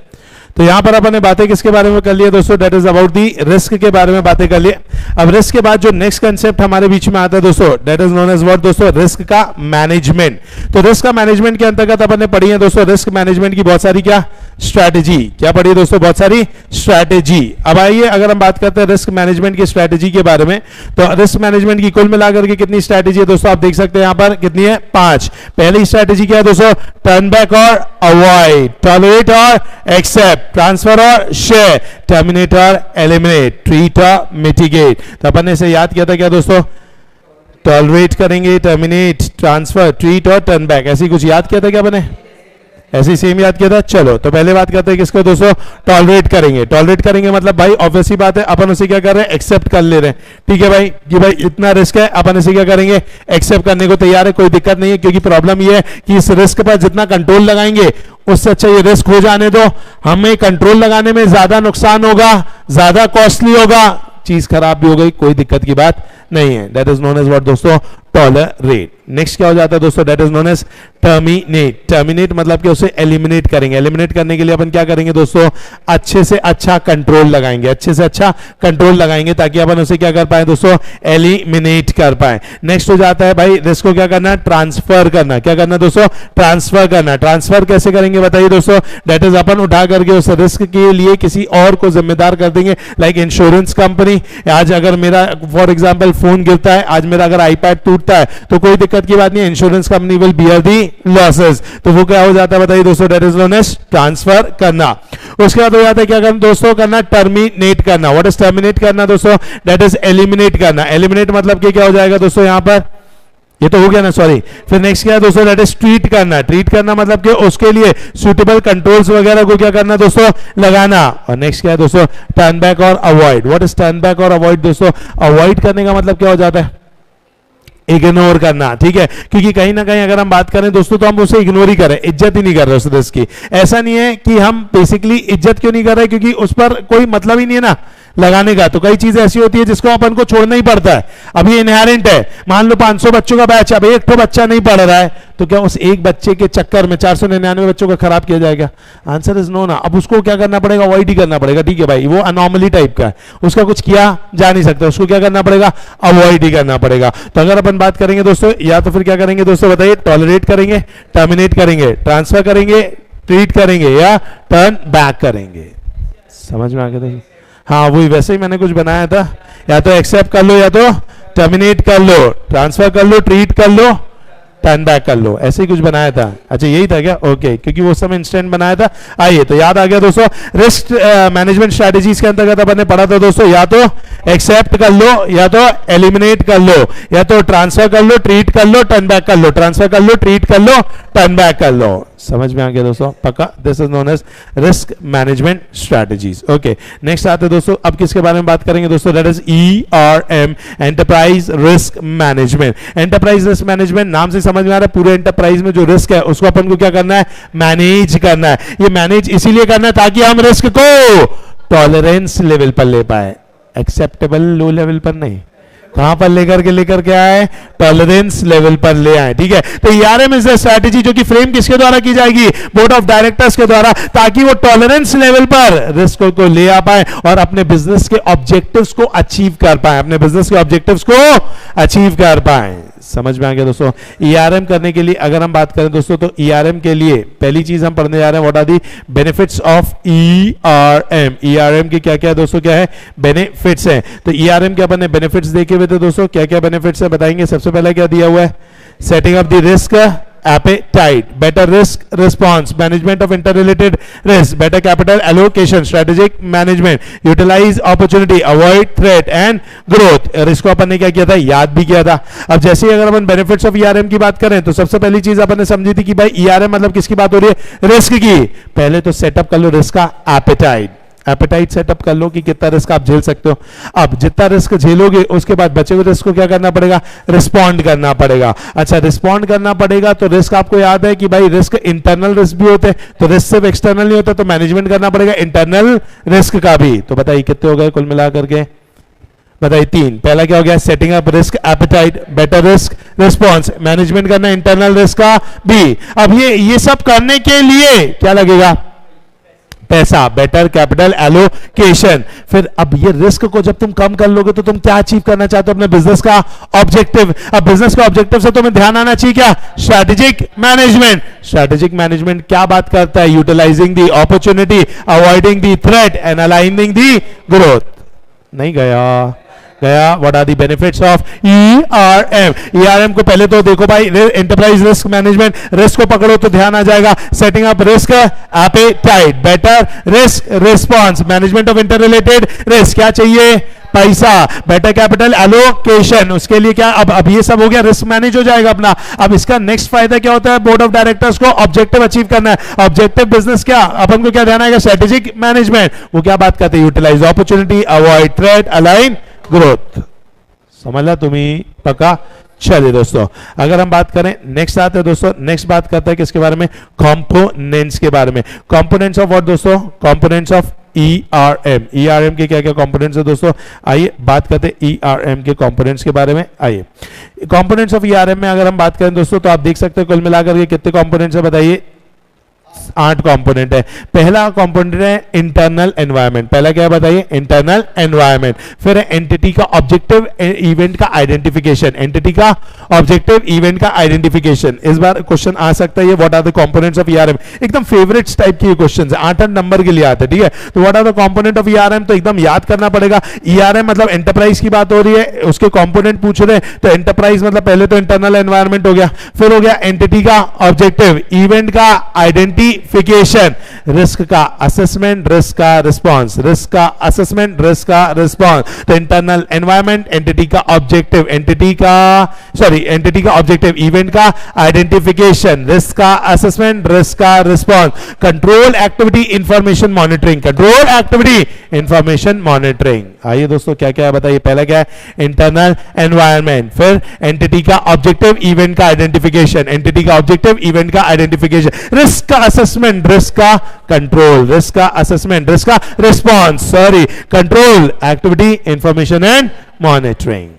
तो यहां पर अपन ने बातें किसके बारे में कर लिया दोस्तों, that is about the risk के बारे में बातें कर लिए। अब रिस्क के बाद जो नेक्स्ट कंसेप्ट हमारे बीच में आता है दोस्तों, that is known as what दोस्तों, रिस्क का मैनेजमेंट। तो रिस्क का मैनेजमेंट के अंतर्गत अपन ने पढ़ी है दोस्तों रिस्क मैनेजमेंट की बहुत सारी क्या स्ट्रैटेजी, क्या पढ़ी है दोस्तों, बहुत सारी स्ट्रैटेजी। अब आइए अगर हम बात करते हैं रिस्क मैनेजमेंट की स्ट्रैटेजी के बारे में, तो रिस्क मैनेजमेंट की कुल मिलाकर के कितनी स्ट्रैटेजी है दोस्तों, आप देख सकते हैं यहां पर कितनी है, 5। पहली स्ट्रैटेजी क्या है दोस्तों, टर्न बैक और अवॉइड, टॉलरेट और एक्सेप्ट, ट्रांसफर और शेयर, टर्मिनेट और एलिमिनेट, ट्रीट और मिटिगेट। तो अपन ने इसे याद किया था क्या दोस्तों, टॉलरेट करेंगे, टर्मिनेट, ट्रांसफर, ट्रीट और टर्न बैक, ऐसी कुछ याद किया था क्या अपन ने, ऐसे ही सेम याद किया था। चलो तो पहले बात करते हैं किसको दोस्तों, टॉलरेट करेंगे। टॉलरेट करेंगे मतलब भाई ऑब्वियस ही बात है, अपन उसे क्या कर रहे हैं, एक्सेप्ट कर ले रहे हैं। ठीक है भाई कि भाई इतना रिस्क है, अपन इसे क्या करेंगे, एक्सेप्ट करने को तैयार है, कोई दिक्कत नहीं है। क्योंकि प्रॉब्लम ये है कि इस रिस्क पर जितना कंट्रोल लगाएंगे उससे अच्छा ये रिस्क हो जाने दो, हमें कंट्रोल लगाने में ज्यादा नुकसान होगा, ज्यादा कॉस्टली होगा, चीज खराब भी हो गई, कोई दिक्कत की बात नहीं है। That is known as what दोस्तों, टॉलरेट। नेक्स्ट क्या हो जाता है दोस्तों, that is known as terminate. Terminate मतलब कि उसे एलिमिनेट करेंगे। एलिमिनेट करने के लिए अपन क्या करेंगे दोस्तों, अच्छे से अच्छा कंट्रोल लगाएंगे, अच्छे से अच्छा कंट्रोल लगाएंगे ताकि अपन उसे क्या कर पाए दोस्तों, एलिमिनेट कर पाए। नेक्स्ट हो जाता है भाई रिस्क को क्या करना, ट्रांसफर करना। क्या करना दोस्तों, ट्रांसफर करना। ट्रांसफर कैसे करेंगे बताइए दोस्तों, दैट इज अपन उठा करके उस रिस्क के लिए किसी और को जिम्मेदार कर देंगे, लाइक इंश्योरेंस कंपनी। आज अगर मेरा फॉर एग्जाम्पल फोन गिरता है, आज मेरा अगर आईपैड टूटता है तो कोई दिक्कत की बात नहीं है, insurance company will bear the losses. तो वो क्या हो जाता है बताइए दोस्तों, that is known as transfer करना। उसके बाद हो जाता है क्या करना दोस्तों, करना टर्मिनेट करना। व्हाट इज टर्मिनेट करना दोस्तों, दैट इज एलिमिनेट करना। एलिमिनेट मतलब कि क्या हो जाएगा दोस्तों, यहां पर ये तो हो गया ना, सॉरी। फिर नेक्स्ट क्या है दोस्तों, दैट इज ट्रीट करना। ट्रीट करना मतलब कि उसके लिए सुटेबल कंट्रोल्स वगैरह को क्या करना दोस्तों, लगाना। और नेक्स्ट क्या है दोस्तों, टर्न बैक और avoid. What is turn back और अवॉइड दोस्तों, अवॉइड करने का मतलब क्या हो जाता है, इग्नोर करना। ठीक है, क्योंकि कहीं ना कहीं अगर हम बात करें दोस्तों तो हम उसे इग्नोर ही करें, इज्जत ही नहीं कर रहे उस रिस्क की। ऐसा नहीं है कि हम बेसिकली इज्जत क्यों नहीं कर रहे, क्योंकि उस पर कोई मतलब ही नहीं है ना लगाने का। तो कई चीजें ऐसी होती है जिसको अपन को छोड़ना ही पड़ता है। अब ये इनहेरेंट है, मान लो 500 बच्चों का बैच, अब एक तो बच्चा नहीं पढ़ रहा है, तो क्या उस एक बच्चे के चक्कर में 499 बच्चों का खराब किया जाएगा? आंसर इज नो ना। अब उसको क्या करना पड़ेगा, अवॉइड ही करना पड़ेगा। ठीक है भाई, वो अनॉमली टाइप का है, उसका कुछ किया जा नहीं सकता, उसको क्या करना पड़ेगा, अवॉइड ही करना पड़ेगा। तो अगर अपन बात करेंगे दोस्तों, या तो फिर क्या करेंगे दोस्तों बताइए, टॉलरेट करेंगे, टर्मिनेट करेंगे, ट्रांसफर करेंगे, ट्रीट करेंगे या टर्न बैक करेंगे। समझ में आ गया दोस्तों? हाँ वही, वैसे ही मैंने कुछ बनाया था, या तो एक्सेप्ट कर लो, या तो टर्मिनेट कर लो, ट्रांसफर कर लो, ट्रीट कर लो, टर्न बैक कर लो, ऐसे ही कुछ बनाया था। अच्छा यही था क्या? ओके, क्योंकि वो समय इंस्टेंट बनाया था। आइए तो याद आ गया दोस्तों, रिस्क मैनेजमेंट स्ट्रेटेजीज के अंतर्गत अपन ने पढ़ा था दोस्तों, या तो एक्सेप्ट कर लो, या तो एलिमिनेट कर लो, या तो ट्रांसफर कर लो, ट्रीट कर लो, टर्न बैक कर लो, ट्रांसफर कर लो, ट्रीट कर लो, टर्न बैक कर लो। समझ में आ गया दोस्तों? पक्का? This is known as risk management strategies. Okay, next आते दोस्तों, अब किसके बारे में बात करेंगे दोस्तों, that is ERM, enterprise risk management. Enterprise risk management नाम से समझ में आ रहा है, पूरे एंटरप्राइज में जो रिस्क है उसको अपन को क्या करना है, मैनेज करना है। ये मैनेज इसीलिए करना है ताकि हम रिस्क को टॉलरेंस लेवल पर ले पाए, एक्सेप्टेबल लो लेवल पर नहीं। कहां पर लेकर के आए, टॉलरेंस लेवल पर ले आए। ठीक है, तो ERM इज द स्ट्रेटेजी जो कि फ्रेम किसके द्वारा की जाएगी, बोर्ड ऑफ डायरेक्टर्स के द्वारा, ताकि वो टॉलरेंस लेवल पर रिस्क को ले आ पाए और अपने बिजनेस के ऑब्जेक्टिव्स को अचीव कर पाए, अपने बिजनेस के ऑब्जेक्टिव्स को अचीव कर पाए। समझ में आ गया दोस्तों? ERM करने के लिए अगर हम बात करें दोस्तों, तो ERM के लिए पहली चीज हम पढ़ने जा रहे हैं, what are the benefits of ERM। ERM के क्या क्या दोस्तों, क्या है बेनिफिट्स हैं। तो ERM के अपन ने बेनिफिट्स देखे हुए थे दोस्तों, क्या क्या बेनिफिट्स है बताएंगे। सबसे पहला क्या दिया हुआ है, setting up the risk appetite, better risk response, management of interrelated risk, better capital allocation, strategic management, utilize opportunity, avoid threat and growth। इसको अपन ने क्या किया था, याद भी किया था। अब जैसे ही अगर अपन बेनिफिट्स ऑफ ERM की बात करें, तो सबसे पहली चीज अपन ने समझी थी कि भाई ERM मतलब किसकी बात हो रही है, रिस्क की। पहले तो सेटअप कर लो रिस्क का एपेटाइट। एपेटाइट सेटअप कर लो कि कितना रिस्क आप झेल सकते हो। अब जितना रिस्क झेलोगे उसके बाद बचे हुए रिस्क को क्या करना पड़ेगा, रिस्पॉन्ड करना पड़ेगा। अच्छा, रिस्पॉन्ड करना पड़ेगा तो रिस्क आपको याद है कि भाई रिस्क इंटरनल रिस्क भी होते हैं, तो रिस्क सिर्फ एक्सटर्नल नहीं होता, तो मैनेजमेंट करना पड़ेगा इंटरनल रिस्क का भी। तो बताइए कितने हो गए कुल मिलाकर के, बताइए 3। पहला क्या हो गया, setting up risk appetite, better risk response, management करना इंटरनल रिस्क का भी। अब ये सब करने के लिए क्या लगेगा, पैसा, बेटर कैपिटल एलोकेशन। फिर अब ये रिस्क को जब तुम कम कर लोगे तो तुम क्या अचीव करना चाहते हो, अपने बिजनेस का ऑब्जेक्टिव। अब बिजनेस का ऑब्जेक्टिव से तुम्हें ध्यान आना चाहिए क्या, स्ट्रैटेजिक मैनेजमेंट। स्ट्रैटेजिक मैनेजमेंट क्या बात करता है, utilizing the opportunity, avoiding the threat and aligning the growth. नहीं गया what are the benefits of ERM। ERM को पहले तो देखो भाई, एंटरप्राइज रिस्क मैनेजमेंट, रिस्क को पकड़ो तो ध्यान आ जाएगा, setting up risk appetite, better risk response, management of inter related risk, क्या चाहिए, पैसा, बेटर कैपिटल एलोकेशन। उसके लिए क्या, अब ये सब हो गया, रिस्क मैनेज हो जाएगा अपना। अब इसका नेक्स्ट फायदा क्या होता है, बोर्ड ऑफ डायरेक्टर्स को ऑब्जेक्टिव अचीव करना है। ऑब्जेक्टिव बिजनेस क्या, अपन को क्या ध्यान आएगा, स्ट्रेटेजिक मैनेजमेंट। वो क्या बात करते हैं, utilize opportunity, avoid threat, align growth. समझ तुम्हें पक्का। चलिए दोस्तों, अगर हम बात करें, नेक्स्ट आते हैं दोस्तों, नेक्स्ट बात करते हैं किसके बारे में, कंपोनेंट्स के बारे में। कंपोनेंट्स ऑफ व्हाट दोस्तों, कंपोनेंट्स ऑफ ERM। ERM के क्या क्या कंपोनेंट्स है दोस्तों, आइए बात करते हैं ERM के कंपोनेंट्स के बारे में। आइए कंपोनेंट्स ऑफ ERM में अगर हम बात करें दोस्तों, तो आप देख सकते हैं कुल मिलाकर के कितने कंपोनेंट्स है, बताइए 8 कंपोनेंट है। पहला कंपोनेंट है इंटरनल एनवायरनमेंट। पहला क्या है बताइए, इंटरनल एनवायरनमेंट। फिर है एंटिटी का ऑब्जेक्टिव इवेंट का आइडेंटिफिकेशन, एंटिटी का ऑब्जेक्टिव इवेंट का आइडेंटिफिकेशन। इस बार क्वेश्चन आ सकता है, ये what are the components of ERM। एकदम फेवरेट्स टाइप के क्वेश्चन है, 8 नंबर के लिए आते हैं, ठीक है। तो what are the component of ERM, तो एकदम याद करना पड़ेगा। ERM मतलब एंटरप्राइज की बात हो रही है, उसके कंपोनेंट पूछ रहे हैं, तो एंटरप्राइज मतलब पहले तो इंटरनल एनवायरनमेंट हो गया, फिर हो गया एंटिटी का ऑब्जेक्टिव, इवेंट का आइडेंटिफिकेशन, रिस्क का असेसमेंट, रिस्क का रिस्पॉन्स, रिस्क का असेसमेंट, रिस्क का रिस्पॉन्स। तो इंटरनल एनवायरनमेंट, एंटिटी का ऑब्जेक्टिव, एंटिटी का ऑब्जेक्टिव, इवेंट का आइडेंटिफिकेशन, रिस्क का असेसमेंट, रिस्क का response, control activity information monitoring, control activity information monitoring. आइए दोस्तों क्या क्या है बताइए। पहला क्या है, इंटरनल एनवायरनमेंट, फिर एंटिटी का ऑब्जेक्टिव इवेंट का आइडेंटिफिकेशन, एंटिटी का ऑब्जेक्टिव इवेंट का आइडेंटिफिकेशन, रिस्क का असेसमेंट, रिस्क का कंट्रोल, रिस्क का असेसमेंट, रिस्क का response, control activity information and monitoring.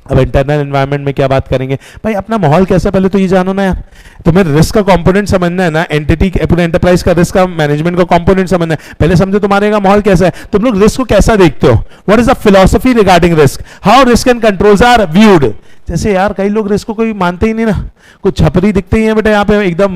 अब इंटरनल एनवायरनमेंट में क्या बात करेंगे भाई, अपना माहौल कैसा, पहले तो ये जानो ना यार। तुम्हें रिस्क का कंपोनेंट समझना है ना, एंटिटी पूरे एंटरप्राइज का रिस्क का मैनेजमेंट का कंपोनेंट समझना है। पहले समझो तुम्हारे का माहौल कैसा है, तुम लोग रिस्क को कैसा देखते हो, what is the philosophy regarding risk, how risk and controls are viewed. जैसे यार कई लोग रिस्क को कोई मानते ही नहीं ना, कुछ छपरी दिखते ही है बेटा, यहाँ पे एकदम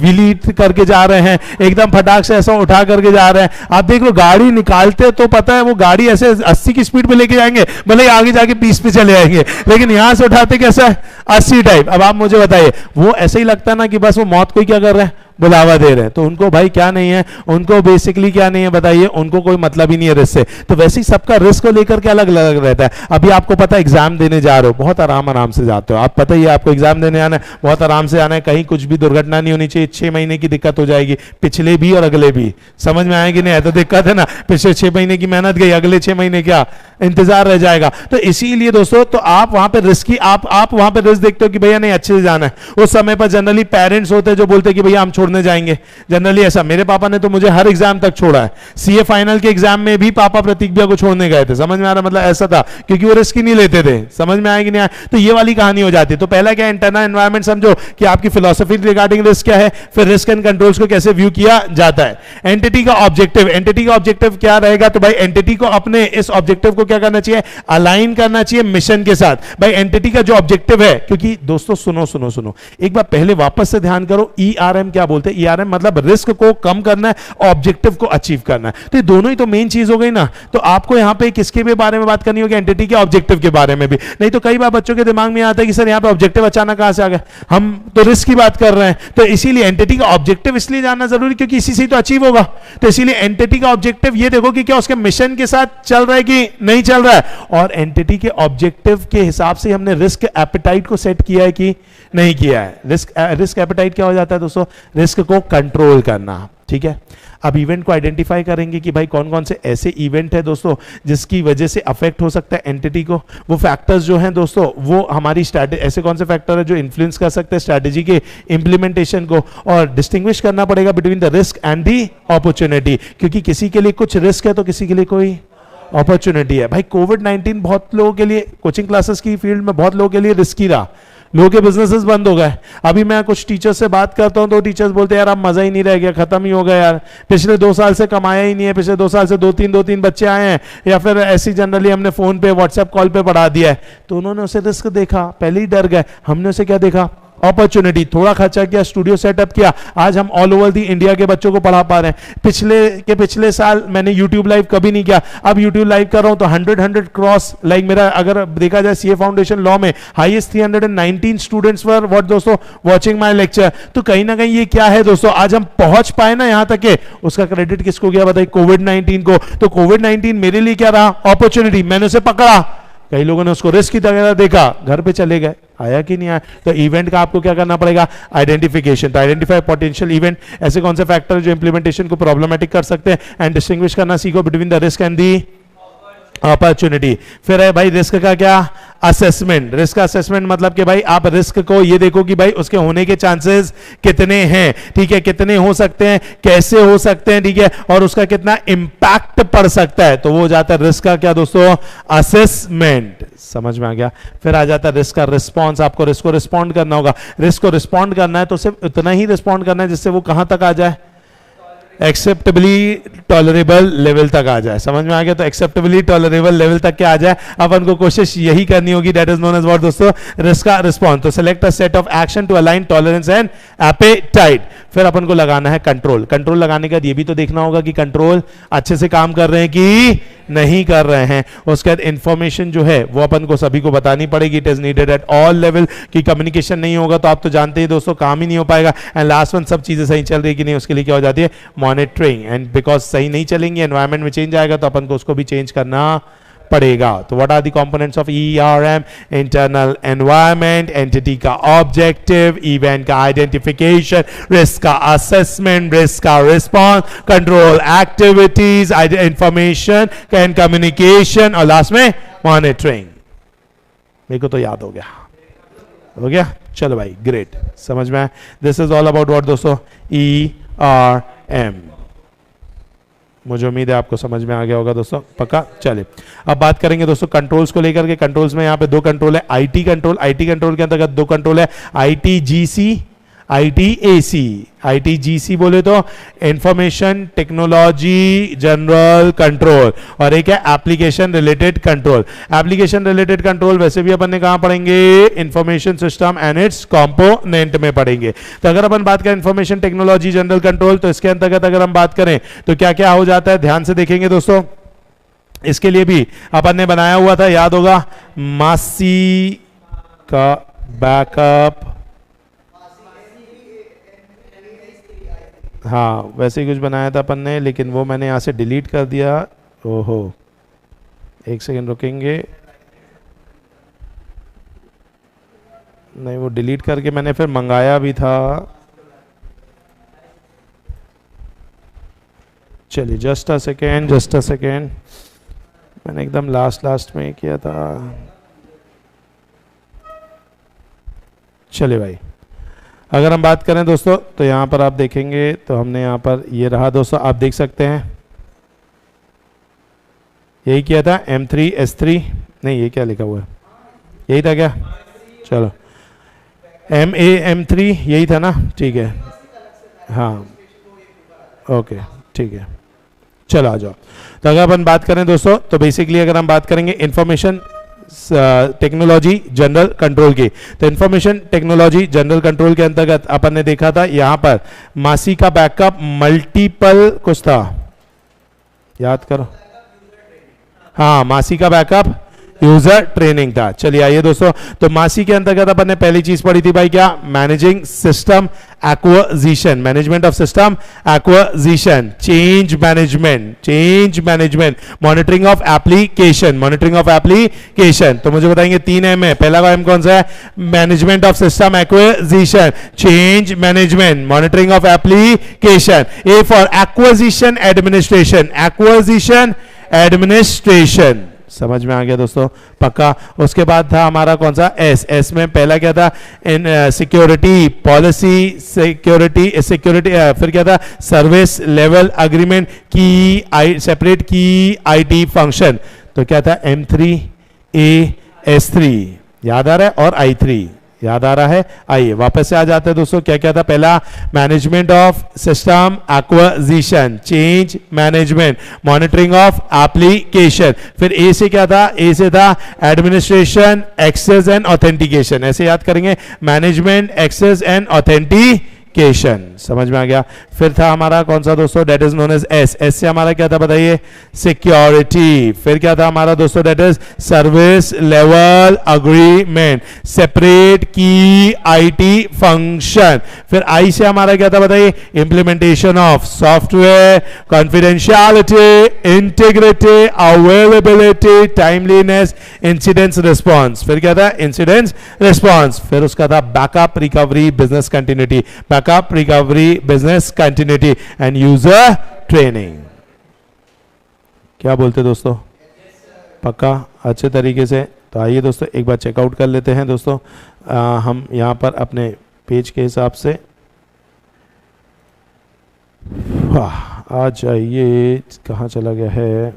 विली करके जा रहे हैं, एकदम फटाक से ऐसा उठा करके जा रहे हैं। आप देख लो गाड़ी निकालते तो पता है वो गाड़ी ऐसे 80 की स्पीड पे लेके जाएंगे, भले ही आगे जाके 20 पे चले जाएंगे, लेकिन यहां से उठाते कैसा है 80 टाइप। अब आप मुझे बताइए, वो ऐसे ही लगता है ना कि बस वो मौत को ही क्या कर रहे हैं, बुलावा दे रहे हैं। तो उनको भाई क्या नहीं है, उनको बेसिकली क्या नहीं है बताइए, उनको कोई मतलब ही नहीं है रिस्क से। तो वैसे ही सबका रिस्क को लेकर के अलग अलग रहता है। अभी आपको पता है एग्जाम देने जा रहे हो, बहुत आराम से जाते हो, आप पता ही है आपको एग्जाम देने आना है, बहुत आराम से आना है, कहीं कुछ भी दुर्घटना नहीं होनी चाहिए। 6 महीने की दिक्कत हो जाएगी, पिछले भी और अगले भी, समझ में आएगी नहीं है तो दिक्कत है ना, पिछले 6 महीने की मेहनत गई, अगले 6 महीने क्या इंतजार रह जाएगा। तो इसीलिए दोस्तों, तो आप वहां पे रिस्क की आप वहां पे रिस्क देखते हो कि भैया नहीं अच्छे से जाना है। उस समय पर जनरली पेरेंट्स होते हैं जो बोलते हैं कि भैया हम छोड़ने जाएंगे, जनरली ऐसा। मेरे पापा ने तो मुझे हर एग्जाम तक छोड़ा है, सीए फाइनल के एग्जाम में भी पापा प्रतीक भैया को छोड़ने गए थे, समझ में आ रहा, मतलब ऐसा था, क्योंकि वो रिस्क ही नहीं लेते थे। समझ में आएगी नहीं आए, तो ये वाली कहानी हो जाती है। तो पहला क्या है, इंटरनल एनवायरनमेंट समझो कि आपकी फिलॉसफी रिगार्डिंग रिस्क क्या है, फिर रिस्क एंड कंट्रोल्स को कैसे व्यू किया जाता है। एंटिटी का ऑब्जेक्टिव, एंटिटी का ऑब्जेक्टिव क्या रहेगा, तो भाई एंटिटी को अपने इस ऑब्जेक्टिव को क्या करना चाहिए, अलाइन करना चाहिए मिशन के साथ। भाई एंटिटी का जो ऑब्जेक्टिव है, क्योंकि दोस्तों सुनो एक बार पहले वापस से ध्यान करो, ERM क्या बोलते हैं, ERM मतलब रिस्क को कम करना है, ऑब्जेक्टिव को अचीव करना है। तो ये दोनों ही तो मेन चीज हो गई ना। तो आपको यहां पे किसके भी बारे में बात करनी होगी, एंटिटी के ऑब्जेक्टिव के बारे में भी। नहीं तो कई बार बच्चों के दिमाग में आता है कि सर यहां पे ऑब्जेक्टिव अचानक कहां से आ गया, हम तो रिस्क की बात कर रहे हैं। तो इसीलिए एंटिटी का ऑब्जेक्टिव इसलिए जानना जरूरी, क्योंकि इसी से तो अचीव होगा। तो इसीलिए एंटिटी का ऑब्जेक्टिव ये देखो कि क्या उसके मिशन के साथ चल रहा है कि नहीं चल रहा है, और एंटिटी के ऑब्जेक्टिव के हिसाब से हमने रिस्क एपेटाइट को सेट किया है कि नहीं किया है। रिस्क एपेटाइट क्या हो जाता है दोस्तों, रिस्क को कंट्रोल करना, ठीक है। अब इवेंट को आइडेंटिफाई करेंगे कि भाई कौन कौन से ऐसे इवेंट है दोस्तों जिसकी वजह से अफेक्ट हो सकता है एंटिटी को। वो फैक्टर्स जो हैं दोस्तों वो हमारी स्ट्रैटेजी, ऐसे कौन से फैक्टर है जो इन्फ्लुएंस कर सकते हैं स्ट्रैटेजी के इंप्लीमेंटेशन को, और डिस्टिंग्विश करना पड़ेगा between the risk and the opportunity, क्योंकि किसी के लिए कुछ रिस्क है तो किसी के लिए कोई अपॉर्चुनिटी है। भाई कोविड-19 बहुत लोगों के लिए, कोचिंग क्लासेस की फील्ड में बहुत लोगों के लिए रिस्की रहा, लोगों के बिजनेसेस बंद हो गए। अभी मैं कुछ टीचर्स से बात करता हूं तो टीचर्स बोलते हैं यार अब मजा ही नहीं रह गया, खत्म ही हो गया यार, पिछले 2 साल से कमाया ही नहीं है, पिछले 2 साल से दो तीन बच्चे आए हैं, या फिर ऐसी जनरली हमने फोन पे व्हाट्सएप कॉल पे पढ़ा दिया है। तो उन्होंने उसे रिस्क देखा, पहले ही डर गए। हमने उसे क्या देखा? अपॉर्चुनिटी। थोड़ा खर्चा किया, स्टूडियो सेटअप किया, आज हम ऑल ओवर दी इंडिया के बच्चों को पढ़ा पा रहे हैं। पिछले साल मैंने यूट्यूब लाइव कभी नहीं किया, अब यूट्यूब लाइव कर रहा हूं तो 100 क्रॉस, लाइक मेरा अगर देखा जाए सीए फाउंडेशन लॉ में हाईएस्ट 319 स्टूडेंट्स वर व्हाट दोस्तों वाचिंग माय लेक्चर। तो कहीं ना कहीं ये क्या है दोस्तों, आज हम पहुंच पाए ना यहां तक के, उसका क्रेडिट किसको गया बताइए? कोविड-19 को। तो कोविड-19 मेरे लिए क्या रहा? अपॉर्चुनिटी। मैंने उसे पकड़ा, कई लोगों ने उसको रिस्क की तरह देखा, घर पे चले गए, आया कि नहीं आया। तो इवेंट का आपको क्या करना पड़ेगा? आइडेंटिफिकेशन। तो आइडेंटिफाई पोटेंशियल इवेंट, ऐसे कौन से फैक्टर जो इंप्लीमेंटेशन को प्रॉब्लमेटिक कर सकते हैं, एंड डिस्टिंग्विश करना सीखो between the risk and the opportunity. फिर है भाई रिस्क का क्या? असेसमेंट। रिस्क का असेसमेंट मतलब कि भाई आप रिस्क को ये देखो कि भाई उसके होने के चांसेस कितने हैं, ठीक है, कितने हो सकते हैं, कैसे हो सकते हैं, ठीक है, और उसका कितना इंपैक्ट पड़ सकता है। तो वो हो जाता है रिस्क का क्या दोस्तों? असेसमेंट। समझ में आ गया। फिर आ जाता है रिस्क का रिस्पॉन्स। आपको रिस्क को रिस्पॉन्ड करना होगा। रिस्क को रिस्पॉन्ड करना है तो सिर्फ उतना ही रिस्पॉन्ड करना है जिससे वो कहां तक आ जाए? एक्सेप्टेबली टॉलरेबल लेवल तक आ जाए। समझ में आ गया? तो एक्सेप्टेबली टॉलरेबल लेवल तक क्या आ जाए, अपन को कोशिश यही करनी होगी। That is known as what दोस्तों? रिस्क का रिस्पॉन्स। तो select a set of action to align tolerance and appetite. फिर अपन को लगाना है कंट्रोल। कंट्रोल लगाने के बाद ये भी तो देखना होगा कि कंट्रोल अच्छे से काम कर रहे हैं कि नहीं कर रहे हैं। उसके बाद इंफॉर्मेशन जो है वो अपन को सभी को बतानी पड़ेगी। It is needed at all level. की कम्युनिकेशन नहीं होगा तो आप तो जानते ही दोस्तों काम ही नहीं हो पाएगा। एंड लास्ट वन, सब चीजें सही चल रही है कि नहीं, उसके लिए क्या हो जाती है? मॉनिटरिंग। एंड बिकॉज सही नहीं चलेंगे, एनवायरमेंट में चेंज आएगा तो अपन को उसको भी चेंज करना पड़ेगा। तो what are the components of ERM? Internal environment, entity का ऑब्जेक्टिव, इवेंट का आइडेंटिफिकेशन, रिस्क का असेसमेंट, रिस्क का response, control activities, information and communication, और लास्ट में मॉनिटरिंग। मेरे को तो याद हो गया, हो गया। चलो भाई, ग्रेट, समझ में आया। This is all about what दोस्तों? ERM। मुझे उम्मीद है आपको समझ में आ गया होगा दोस्तों, पक्का। चलिए अब बात करेंगे दोस्तों कंट्रोल्स को लेकर के। कंट्रोल्स में यहाँ पे 2 कंट्रोल है। आईटी कंट्रोल, आईटी कंट्रोल के अंतर्गत 2 कंट्रोल है, ITGC, ITAC। ITGC बोले तो इंफॉर्मेशन टेक्नोलॉजी जनरल कंट्रोल, और एक है application related control. Application related control वैसे भी अपन ने कहां पढ़ेंगे? Information system and its component में पढ़ेंगे। तो अगर अपन बात करें इंफॉर्मेशन टेक्नोलॉजी जनरल कंट्रोल, तो इसके अंतर्गत अगर हम बात करें तो क्या क्या हो जाता है, ध्यान से देखेंगे दोस्तों। इसके लिए भी अपन ने बनाया हुआ था, याद होगा, मासी का बैकअप। हाँ, वैसे ही कुछ बनाया था अपन ने, लेकिन वो मैंने यहाँ से डिलीट कर दिया। ओहो, एक सेकंड रुकेंगे। नहीं, वो डिलीट करके मैंने फिर मंगाया भी था। चलिए just a second, just a second. मैंने एकदम लास्ट में किया था। चलिए भाई, अगर हम बात करें दोस्तों तो यहाँ पर आप देखेंगे तो हमने यहाँ पर ये रहा दोस्तों, आप देख सकते हैं यही किया था M3 S3, नहीं ये क्या लिखा हुआ है, यही था क्या? चलो MA M3 यही था ना, ठीक है, हाँ ओके ठीक है। चलो आ जाओ। तो अगर अपन बात करें दोस्तों तो बेसिकली अगर हम बात करेंगे इंफॉर्मेशन टेक्नोलॉजी जनरल कंट्रोल की, तो इंफॉर्मेशन टेक्नोलॉजी जनरल कंट्रोल के अंतर्गत अपन ने देखा था यहां पर मासी का बैकअप, मल्टीपल कुछ था, याद करो, हाँ मासी का बैकअप यूजर ट्रेनिंग था। चलिए आइए दोस्तों, तो मासी के अंतर्गत अपन ने पहली चीज पढ़ी थी भाई क्या? Managing system acquisition, management of system acquisition, change management, monitoring of application, तो मुझे बताएंगे 3 एम है, पहला का एम कौन सा है, management of system acquisition, change management, monitoring of application. A for acquisition administration, समझ में आ गया दोस्तों, पक्का। उसके बाद था हमारा कौन सा, एस में पहला क्या था, इन सिक्योरिटी पॉलिसी, सिक्योरिटी, फिर क्या था, सर्विस लेवल अग्रीमेंट की सेपरेट की आईटी फंक्शन, तो क्या था, M3A/S3 याद आ रहा है, और I3 याद आ रहा है। आइए वापस से आ जाते हैं दोस्तों, क्या क्या था, पहला management of system acquisition, change management, monitoring of application, फिर ए से क्या था, ए से था एडमिनिस्ट्रेशन, एक्सेस एंड ऑथेंटिकेशन, ऐसे याद करेंगे, मैनेजमेंट, एक्सेस एंड ऑथेंटिकेशन, समझ में आ गया। फिर था हमारा कौन सा दोस्तों, डेट इज नोन एज एस से हमारा क्या था बताइए, सिक्योरिटी, फिर क्या था हमारा दोस्तों, that is service level agreement, separate की आईटी फंक्शन, फिर आई से हमारा क्या था बताइए, implementation of software, confidentiality, integrity, availability, timeliness, incidence response, फिर क्या था, इंसिडेंस रिस्पॉन्स, फिर उसका था backup recovery business continuity, backup recovery business continuity and user training. क्या बोलते दोस्तों, पक्का अच्छे तरीके से। तो आइए दोस्तों एक बार चेकआउट कर लेते हैं दोस्तों, हम यहाँ पर अपने पेज के हिसाब से आ जाइए, कहाँ चला गया है,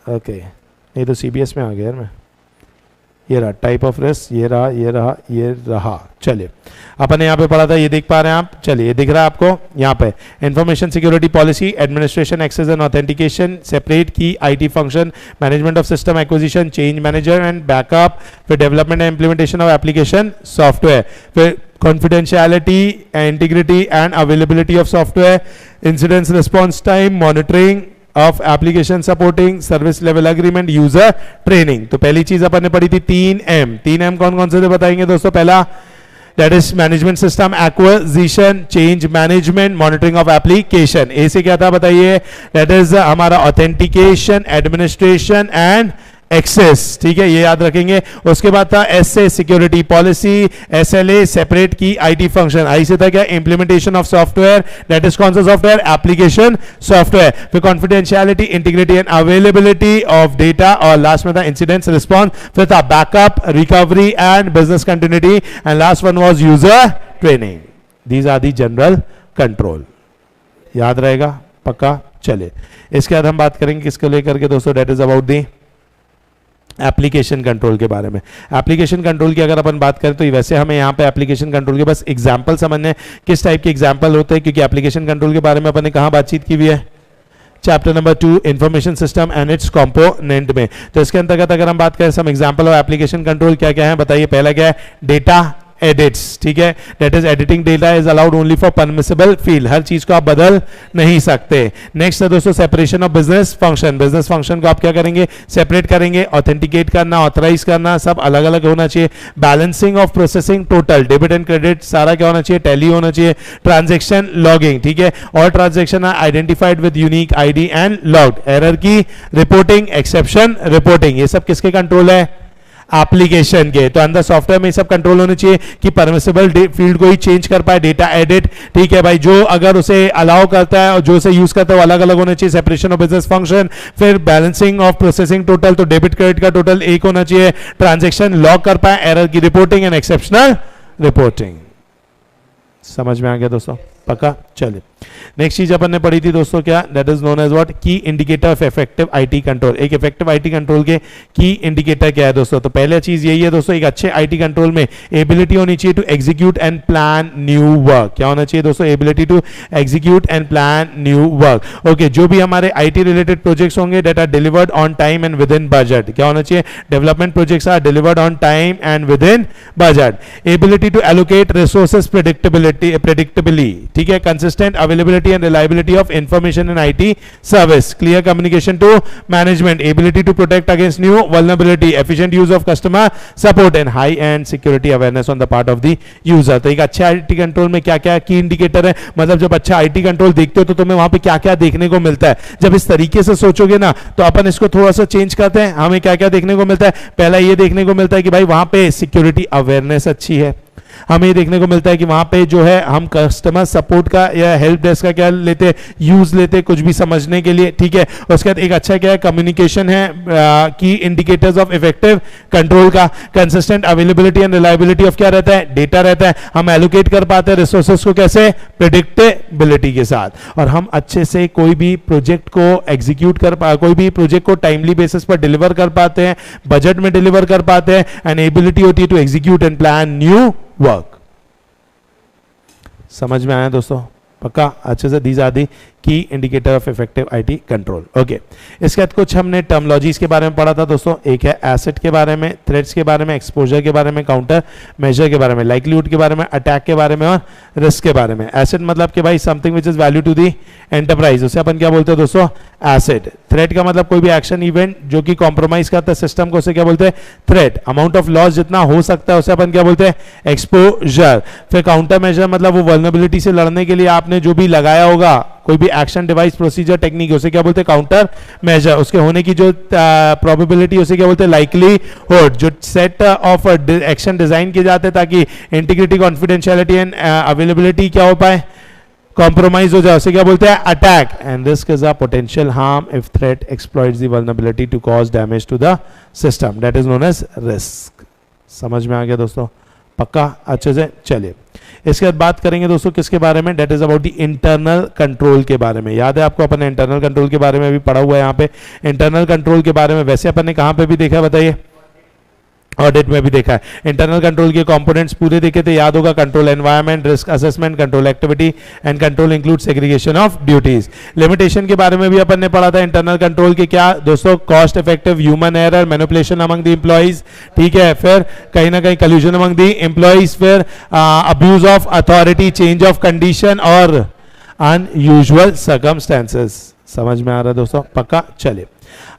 ओके नहीं तो CBS में आ गया यार मैं, ये रहा टाइप ऑफ रिस्क, ये रहा। चलिए अपन ने यहाँ पे पढ़ा था, ये देख पा रहे हैं आप, चलिए ये दिख रहा है आपको यहाँ पे, information security policy, administration, access and authentication, separate की IT function, management of system acquisition, change manager and backup, फिर development and implementation of application software, फिर confidentiality, integrity and availability of software, incident response time, monitoring of application supporting, service level agreement, user training। तो पहली चीज अपन ने पढ़ी थी 3M कौन कौन से थे बताएंगे दोस्तों, पहला that is management system acquisition, change management, monitoring of application। ए से क्या था बताइए, that is हमारा authentication, administration and एक्सेस, ठीक है ये याद रखेंगे। उसके बाद था एस से सिक्योरिटी पॉलिसी, SLA सेपरेट की आईटी फंक्शन, आई से था क्या, implementation of software, that is कौन सा सॉफ्टवेयर, एप्लीकेशन सॉफ्टवेयर, फिर confidentiality, integrity and availability of data, और लास्ट में था इंसिडेंट रिस्पॉन्स, फिर था backup recovery and business continuity, and last one was user training. These are the general control, याद रहेगा पक्का। चलिए इसके बाद हम बात करेंगे किसको लेकर के दोस्तों, that is about the application control के बारे में। एप्लीकेशन कंट्रोल की अगर अपन बात करें तो वैसे हमें यहाँ पे एप्लीकेशन कंट्रोल के बस एग्जांपल समझने, किस टाइप के एग्जांपल होते हैं, क्योंकि एप्लीकेशन कंट्रोल के बारे में अपन ने कहाँ बातचीत की हुई है, chapter number 2 information system and its component में। तो इसके अंतर्गत अगर हम बात करें some example of application control क्या क्या है बताइए। पहला क्या है, डेटा एडिट्स, ठीक है, that is editing data is allowed only for permissible field, हर चीज को आप बदल नहीं सकते। नेक्स्ट है दोस्तों separation of business function, business function को आप क्या करेंगे, सेपरेट करेंगे, ऑथेंटिकेट करना, ऑथराइज करना, सब अलग अलग होना चाहिए। Balancing of processing total, debit and credit सारा क्या होना चाहिए, टैली होना चाहिए। ट्रांजेक्शन लॉगिंग, ठीक है, और transaction are identified with unique ID and logged. Error की रिपोर्टिंग, एक्सेप्शन रिपोर्टिंग, ये सब किसके कंट्रोल है, एप्लीकेशन के। तो अंदर सॉफ्टवेयर में सब कंट्रोल होने चाहिए कि परमिसिबल फील्ड को ही चेंज कर पाए, डेटा एडिट, ठीक है भाई, जो अगर उसे अलाउ करता है और जो उसे यूज करता है वो अलग अलग होने चाहिए। सेपरेशन ऑफ बिजनेस फंक्शन, फिर बैलेंसिंग ऑफ प्रोसेसिंग टोटल, तो डेबिट क्रेडिट का टोटल एक होना चाहिए। ट्रांजेक्शन लॉग कर पाए, एरर की रिपोर्टिंग एंड एक्सेप्शनल रिपोर्टिंग। समझ में आ गया दोस्तों पक्का। चलिए नेक्स्ट चीज अपन ने पढ़ी थी दोस्तों क्या, that is known as what, key indicator of effective IT control. एक इफेक्टिव आईटी कंट्रोल के की इंडिकेटर क्या है दोस्तों, तो पहले चीज यही है दोस्तों, एक अच्छे आईटी कंट्रोल में एबिलिटी होनी चाहिए to execute and plan new work. क्या होना चाहिए दोस्तों, ability to execute and plan new work. Okay, जो भी हमारे आईटी रिलेटेड प्रोजेक्ट्स होंगे that are delivered on time and within budget. क्या होना चाहिए, development projects are delivered on time and within budget. Ability to allocate resources predictability, ठीक है, consistent availability and reliability of information in IT service, clear communication to management, ability to protect against new vulnerability, efficient use of customer support and high end security awareness on the part of the user. तो एक अच्छा IT control में क्या क्या की indicator है, मतलब जब अच्छा IT कंट्रोल देखते हो तो तुम्हें वहां पे क्या क्या देखने को मिलता है. जब इस तरीके से सोचोगे ना तो अपन इसको थोड़ा सा चेंज करते हैं. हमें क्या क्या देखने को मिलता है? पहला ये देखने को मिलता है कि भाई वहां पे सिक्योरिटी अवेयरनेस अच्छी है. हमें ये देखने को मिलता है कि वहां पे जो है हम कस्टमर सपोर्ट का या हेल्प डेस्क का क्या लेते, यूज लेते कुछ भी समझने के लिए. ठीक है. उसके बाद एक अच्छा क्या है, कम्युनिकेशन है. की इंडिकेटर्स ऑफ इफेक्टिव कंट्रोल का consistent availability and reliability of क्या रहता है, डेटा रहता है. हम एलोकेट कर पाते हैं रिसोर्सेज को कैसे, प्रेडिक्टेबिलिटी के साथ. और हम अच्छे से कोई भी प्रोजेक्ट को एग्जीक्यूट कोई भी प्रोजेक्ट को टाइमली बेसिस पर डिलीवर कर पाते हैं, बजट में डिलीवर कर पाते हैं. एंड एबिलिटी होती है to execute and plan new work. समझ में आया दोस्तों? पक्का अच्छे से. दीज आर दी की indicator of effective IT control. Okay. इसके बाद कुछ हमने टर्मोलॉजीज के बारे में पढ़ा था दोस्तों. एक है एसेट के बारे में, थ्रेट्स के बारे में, एक्सपोजर के बारे में, काउंटर मेजर के बारे में, लाइक्लीहुड के बारे में, अटैक के बारे में और रिस्क के बारे में. एसेट मतलब कि भाई something which is value to the enterprise, उसे अपन क्या बोलते हैं दोस्तों, एसेट. थ्रेट का मतलब कोई भी एक्शन इवेंट जो कि कॉम्प्रोमाइज करता है सिस्टम को, उसे क्या बोलते हैं, थ्रेट. अमाउंट ऑफ लॉस जितना हो सकता है उसे अपन क्या बोलते हैं, एक्सपोजर. फिर काउंटर मेजर मतलब वो वल्नरेबिलिटी से लड़ने के लिए आपने जो भी लगाया होगा, कोई भी एक्शन डिवाइस प्रोसीजर टेक्निक, उसे क्या बोलते हैं, काउंटर मेजर. उसके होने की जो प्रोबेबिलिटी उसे क्या बोलते हैं, लाइकलीहुड. जो सेट ऑफ एक्शन डिजाइन किए जाते हैं ताकि इंटीग्रिटी, कॉन्फिडेंशियलिटी एंड अवेलेबिलिटी क्या हो पाए, कॉम्प्रोमाइज हो जाए, उसे क्या बोलते हैं, attack. And risk is a potential harm if threat exploits the vulnerability to cause damage to the system, that is known as risk. समझ में आ गया दोस्तों? पक्का अच्छे से. चलिए इसके बाद बात करेंगे दोस्तों किसके बारे में, that is about the internal control के बारे में. याद है आपको, अपन ने इंटरनल कंट्रोल के बारे में भी पढ़ा हुआ है यहाँ पे. इंटरनल कंट्रोल के बारे में वैसे अपन ने कहाँ पे भी देखा है बताइए, ऑडिट में भी देखा है. इंटरनल कंट्रोल के कंपोनेंट्स पूरे देखे थे, याद होगा. Control environment, risk assessment, control activity and control include segregation of duties. Limitation के बारे में भी अपन ने पढ़ा था. इंटरनल कंट्रोल के क्या दोस्तों, cost effective human error, manipulation among the employees. ठीक है. फिर कहीं ना कहीं कल्यूजन अमंग द एम्प्लॉइज. फिर abuse of authority, change of condition और अनयूजुअल सर्कमस्टेंसेस. समझ में आ रहा है दोस्तों? पक्का. चलिए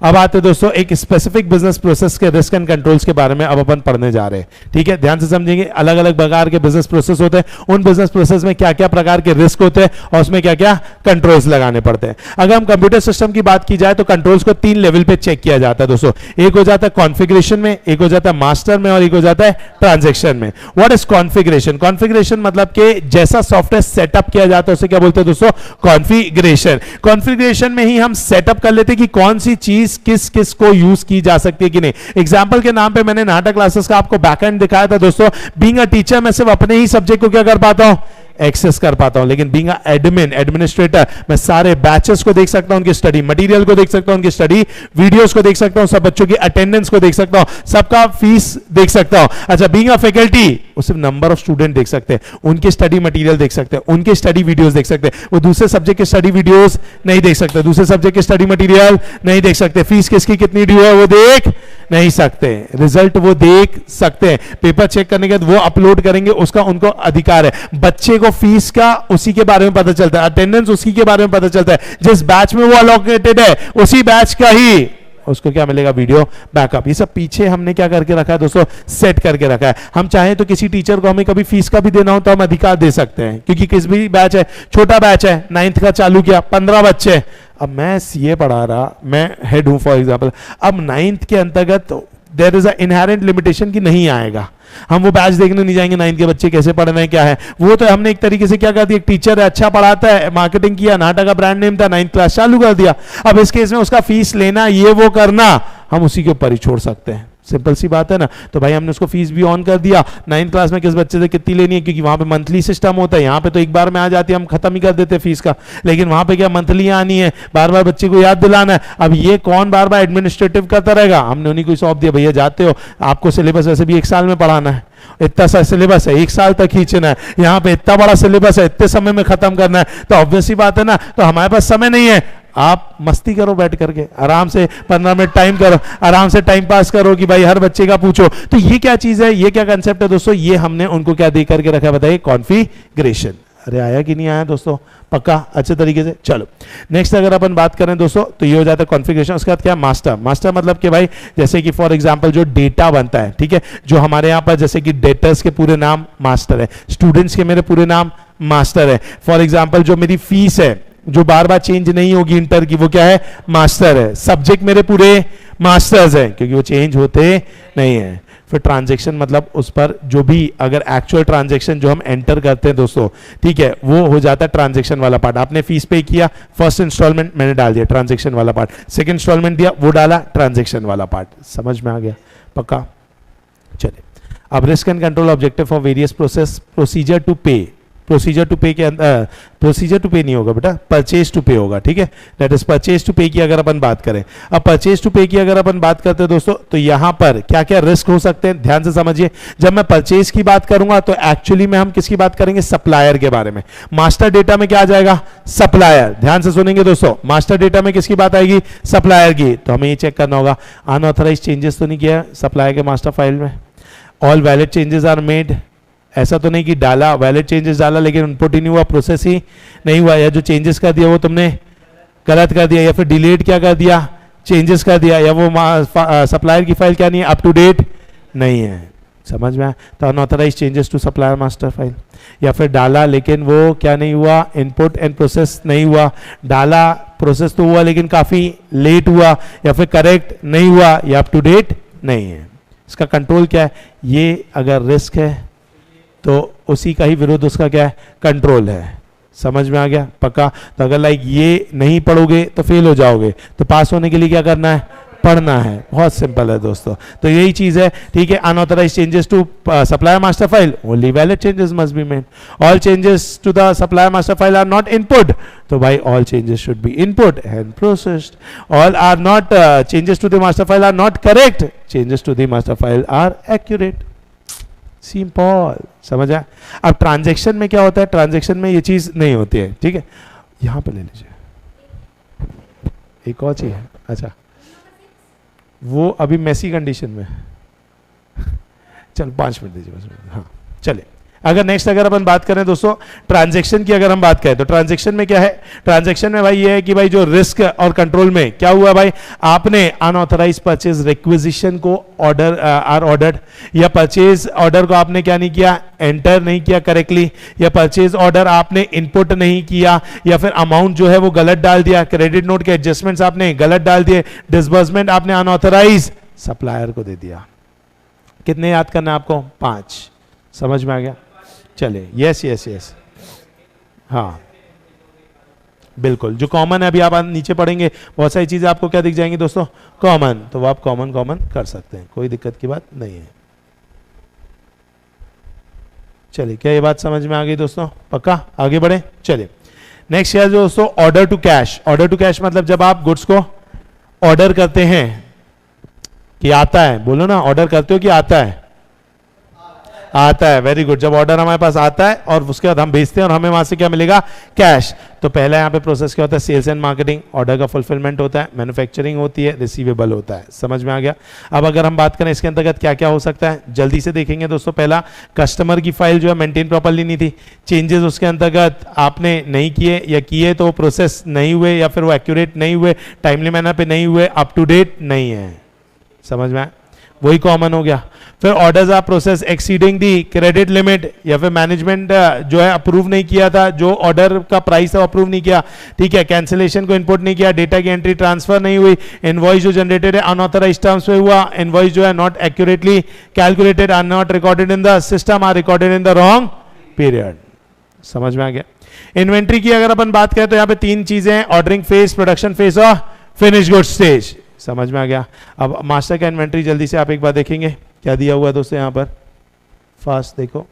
अब आते दोस्तों एक स्पेसिफिक बिजनेस प्रोसेस के रिस्क एंड कंट्रोल्स के बारे में अब अपन पढ़ने जा रहे हैं. ठीक है. ध्यान से समझेंगे. अलग अलग प्रकार के बिजनेस प्रोसेस होते हैं, उन बिजनेस प्रोसेस में क्या क्या प्रकार के रिस्क होते हैं और उसमें क्या क्या कंट्रोल्स लगाने पड़ते हैं. अगर हम कंप्यूटर सिस्टम की बात की जाए तो कंट्रोल्स को 3 लेवल पे चेक किया जाता है दोस्तों. एक हो जाता है कॉन्फ़िगरेशन में, एक हो जाता है मास्टर में और एक हो जाता है ट्रांजैक्शन में. What is configuration? कॉन्फ़िगरेशन मतलब कि जैसा सॉफ्टवेयर सेटअप किया जाता है उसे क्या बोलते हैं दोस्तों, कॉन्फ़िगरेशन. कॉन्फ़िगरेशन में ही हम सेटअप कर लेते हैं कि कौन सी चीज किस किस को यूज की जा सकती है कि नहीं. एग्जांपल के नाम पे मैंने नाटक क्लासेस का आपको बैकएंड दिखाया था दोस्तों. बीइंग अ टीचर मैं सिर्फ अपने ही सब्जेक्ट को क्या कर पाता हूं, एक्सेस कर पाता हूं. लेकिन बीइंग एडमिन, एडमिनिस्ट्रेटर, मैं सारे बैचेस को देख सकता हूं, उनके स्टडी मटेरियल को देख सकता हूं, उनके स्टडी वीडियोस को देख सकता हूं, सब बच्चों की अटेंडेंस को देख सकता हूं, सबका फीस देख सकता हूं. अच्छा, बीइंग अ फैकल्टी वो सिर्फ नंबर ऑफ स्टूडेंट देख सकते हैं, उनके स्टडी मटेरियल देख सकते हैं, उनके स्टडी वीडियोस देख सकते हैं. वो दूसरे सब्जेक्ट के स्टडी वीडियोस नहीं देख सकते, दूसरे सब्जेक्ट के स्टडी मटेरियल नहीं देख सकते. फीस किसकी कितनी ड्यू है वो देख नहीं सकते, रिजल्ट वो देख सकते हैं. पेपर चेक करने के बाद वो अपलोड करेंगे, उसका उनको अधिकार है. बच्चे को फीस का उसी के बारे में पता चलता है, अटेंडेंस उसी के बारे में पता चलता है, जिस बैच में वो अलोकेटेड है उसी बैच का ही उसको क्या मिलेगा, वीडियो बैकअप. ये सब पीछे हमने क्या करके रखा है दोस्तों, सेट करके रखा है. हम चाहें तो किसी टीचर को हमें कभी फीस का भी देना हो तो हम अधिकार दे सकते हैं, क्योंकि किस भी बैच है, छोटा बैच है, 9th का चालू किया, 15 बच्चे. अब मैं सीए पढ़ा रहा, मैं हेड हूं फॉर एग्जाम्पल. अब 9th के अंतर्गत there is a inherent limitation कि नहीं आएगा. हम वो बैच देखने नहीं जाएंगे 9th के बच्चे कैसे पढ़ रहे हैं क्या है. वो तो हमने एक तरीके से क्या कर दिया, एक टीचर है अच्छा पढ़ाता है, मार्केटिंग किया, नाटक का ब्रांड नेम था, 9th क्लास चालू कर दिया. अब इस केस में उसका फीस लेना, ये वो करना, हम उसी के ऊपर ही छोड़ सकते हैं. सिंपल सी बात है ना. तो भाई हमने उसको फीस भी ऑन कर दिया. 9th क्लास में किस बच्चे से कितनी लेनी है, क्योंकि वहां पे मंथली सिस्टम होता है. यहाँ पे तो एक बार में आ जाती है, हम खत्म ही कर देते हैं फीस का. लेकिन वहां पे क्या मंथली आनी है, बार बार बच्चे को याद दिलाना है. अब ये कौन बार बार एडमिनिस्ट्रेटिव करता रहेगा. हमने उन्हीं को सौंप दिया, भैया जाते हो, आपको सिलेबस वैसे भी 1 साल में पढ़ाना है, इतना सा सिलेबस है, 1 साल तक खींचना है, यहाँ पे इतना बड़ा सिलेबस है, इतने समय में खत्म करना है. तो ऑब्वियस सी बात है ना, तो हमारे पास समय नहीं है. आप मस्ती करो बैठ करके, आराम से 15 मिनट टाइम करो, आराम से टाइम पास करो कि भाई हर बच्चे का पूछो. तो ये क्या चीज है, ये क्या कंसेप्ट है दोस्तों, ये हमने उनको क्या दे करके रखा है बताइए, कॉन्फ़िगरेशन. अरे आया कि नहीं आया दोस्तों, पक्का अच्छे तरीके से। चलो नेक्स्ट अगर अपन बात करें दोस्तों तो ये हो जाता है कॉन्फ़िगरेशन। उसके बाद क्या, मास्टर। मास्टर मतलब कि भाई जैसे कि फॉर एग्जांपल जो डेटा बनता है, ठीक है, जो हमारे यहाँ पर जैसे कि डेटर्स के पूरे नाम मास्टर है, स्टूडेंट्स के मेरे पूरे नाम मास्टर है। फॉर एग्जाम्पल जो मेरी फीस है जो बार बार चेंज नहीं होगी इंटर की, वो क्या है, मास्टर है। सब्जेक्ट मेरे पूरे मास्टर्स है क्योंकि वो चेंज होते नहीं है। फिर ट्रांजैक्शन मतलब उस पर जो भी अगर एक्चुअल ट्रांजैक्शन जो हम एंटर करते हैं दोस्तों, ठीक है, वो हो जाता है ट्रांजैक्शन वाला पार्ट। आपने फीस पे किया, फर्स्ट इंस्टॉलमेंट मैंने डाल दिया, ट्रांजैक्शन वाला पार्ट। सेकंड इंस्टॉलमेंट दिया, वो डाला, ट्रांजैक्शन वाला पार्ट। समझ में आ गया, पक्का। चलिए अब risk and control objective for various process, procedure to pay. Procedure to pay के अंदर, प्रोसीजर टू पे नहीं होगा बेटा, परचेज टू पे होगा, ठीक है। दैट इज परचेज टू पे की अगर अपन बात करें। अब परचेज टू पे की अगर अपन बात करते हैं दोस्तों, तो यहां पर क्या क्या रिस्क हो सकते हैं, ध्यान से समझिए। जब मैं परचेज की बात करूंगा तो एक्चुअली में हम किसकी बात करेंगे, सप्लायर के बारे में। मास्टर डेटा में क्या आ जाएगा, सप्लायर। ध्यान से सुनेंगे दोस्तों, मास्टर डेटा में किसकी बात आएगी, सप्लायर की। तो हमें ये चेक करना होगा अनऑथराइज चेंजेस तो नहीं किया सप्लायर के मास्टर फाइल में, all valid changes are made. ऐसा तो नहीं कि डाला वैलिड चेंजेस डाला लेकिन इनपुट ही नहीं हुआ, प्रोसेस ही नहीं हुआ, या जो चेंजेस कर दिया वो तुमने गलत कर दिया, या फिर डिलीट क्या कर दिया, चेंजेस कर दिया, या वो सप्लायर की फाइल क्या नहीं है, अप टू डेट नहीं है। समझ में आया। तो unauthorised changes to supplier master file, या फिर डाला लेकिन वो क्या नहीं हुआ, इनपुट एंड प्रोसेस नहीं हुआ। डाला प्रोसेस तो हुआ लेकिन काफी लेट हुआ, या फिर करेक्ट नहीं हुआ, या अप टू डेट नहीं है। इसका कंट्रोल क्या है, ये अगर रिस्क है तो उसी का ही विरुद्ध उसका क्या है, कंट्रोल है। समझ में आ गया, पक्का। तो अगर लाइक ये नहीं पढ़ोगे तो फेल हो जाओगे, तो पास होने के लिए क्या करना है, पढ़ना है। बहुत सिंपल है दोस्तों, तो यही चीज है, ठीक है। Unauthorised changes to supplier master file, only valid changes must be made. All changes to the supplier master file are not input, तो भाई all changes should be input and processed. All are not changes to the master file are not correct, changes to the master file are accurate. Simple, समझ आया। अब transaction में क्या होता है, transaction में ये चीज नहीं होती है, ठीक है। यहां पे ले लीजिए, एक और चीज है, अच्छा वो अभी मेसी कंडीशन में चल 5 मिनट दीजिए बस। हाँ चले, अगर नेक्स्ट अगर अपन बात करें दोस्तों ट्रांजैक्शन की, अगर हम बात करें तो ट्रांजैक्शन में क्या है, ट्रांजैक्शन में भाई ये है कि भाई जो रिस्क और कंट्रोल में क्या हुआ भाई, आपने अनऑथराइज परचेज रिक्विजिशन को ऑर्डर आर ऑर्डर्ड, या परचेज ऑर्डर को आपने क्या नहीं किया, एंटर नहीं किया करेक्टली, या परचेज ऑर्डर आपने इनपुट नहीं किया, या फिर अमाउंट जो है वो गलत डाल दिया, क्रेडिट नोट के एडजस्टमेंट्स आपने गलत डाल दिए, डिसबर्समेंट आपने अनऑथराइज सप्लायर को दे दिया। कितने याद करना है आपको, 5। समझ में आ गया। चले, यस यस यस, हाँ बिल्कुल। जो कॉमन है अभी आप नीचे पढ़ेंगे बहुत सारी चीजें आपको क्या दिख जाएंगी दोस्तों, कॉमन, तो वो आप कॉमन कॉमन कर सकते हैं, कोई दिक्कत की बात नहीं है। चलिए, क्या ये बात समझ में आ गई दोस्तों, पक्का। आगे बढ़े, चलिए नेक्स्ट है दोस्तों order to cash. Order to cash मतलब जब आप गुड्स को ऑर्डर करते हैं कि आता है, बोलो ना, ऑर्डर करते हो कि आता है, आता है, वेरी गुड। जब ऑर्डर हमारे पास आता है और उसके बाद हम भेजते हैं और हमें वहां से क्या मिलेगा, कैश। तो पहला यहाँ पे प्रोसेस क्या होता है, सेल्स एंड मार्केटिंग, ऑर्डर का फुलफिलमेंट होता है, मैन्युफैक्चरिंग होती है, रिसीवेबल होता है। समझ में आ गया। अब अगर हम बात करें इसके अंतर्गत क्या क्या हो सकता है, जल्दी से देखेंगे दोस्तों। पहला, कस्टमर की फाइल जो है मेंटेन प्रॉपरली नहीं थी, चेंजेस उसके अंतर्गत आपने नहीं किए, या किए तो प्रोसेस नहीं हुए, या फिर वो एक्यूरेट नहीं हुए, टाइमली मैनर पे नहीं हुए, अप टू डेट नहीं है। समझ में आया, वही कॉमन हो गया। फिर orders are process exceeding the credit limit, या फिर मैनेजमेंट जो है अप्रूव नहीं किया था, जो ऑर्डर का प्राइस है अप्रूव नहीं किया, ठीक है। कैंसिलेशन को इनपुट नहीं किया, डेटा की एंट्री ट्रांसफर नहीं हुई, इनवॉइस जो जनरेटेड है अनऑथराइज्ड टर्म्स में हुआ, इनवॉइस जो है not accurately calculated, are not recorded in the system, are recorded in the wrong period. समझ में आ गया। इन्वेंट्री की अगर अपन बात करें तो यहाँ पे 3 चीजें हैं, ऑर्डरिंग फेज, प्रोडक्शन फेज और फिनिश गुड्स स्टेज। समझ में आ गया। अब मास्टर का इन्वेंट्री जल्दी से आप एक बार देखेंगे क्या दिया हुआ है दोस्तों, यहां पर फास्ट देखो,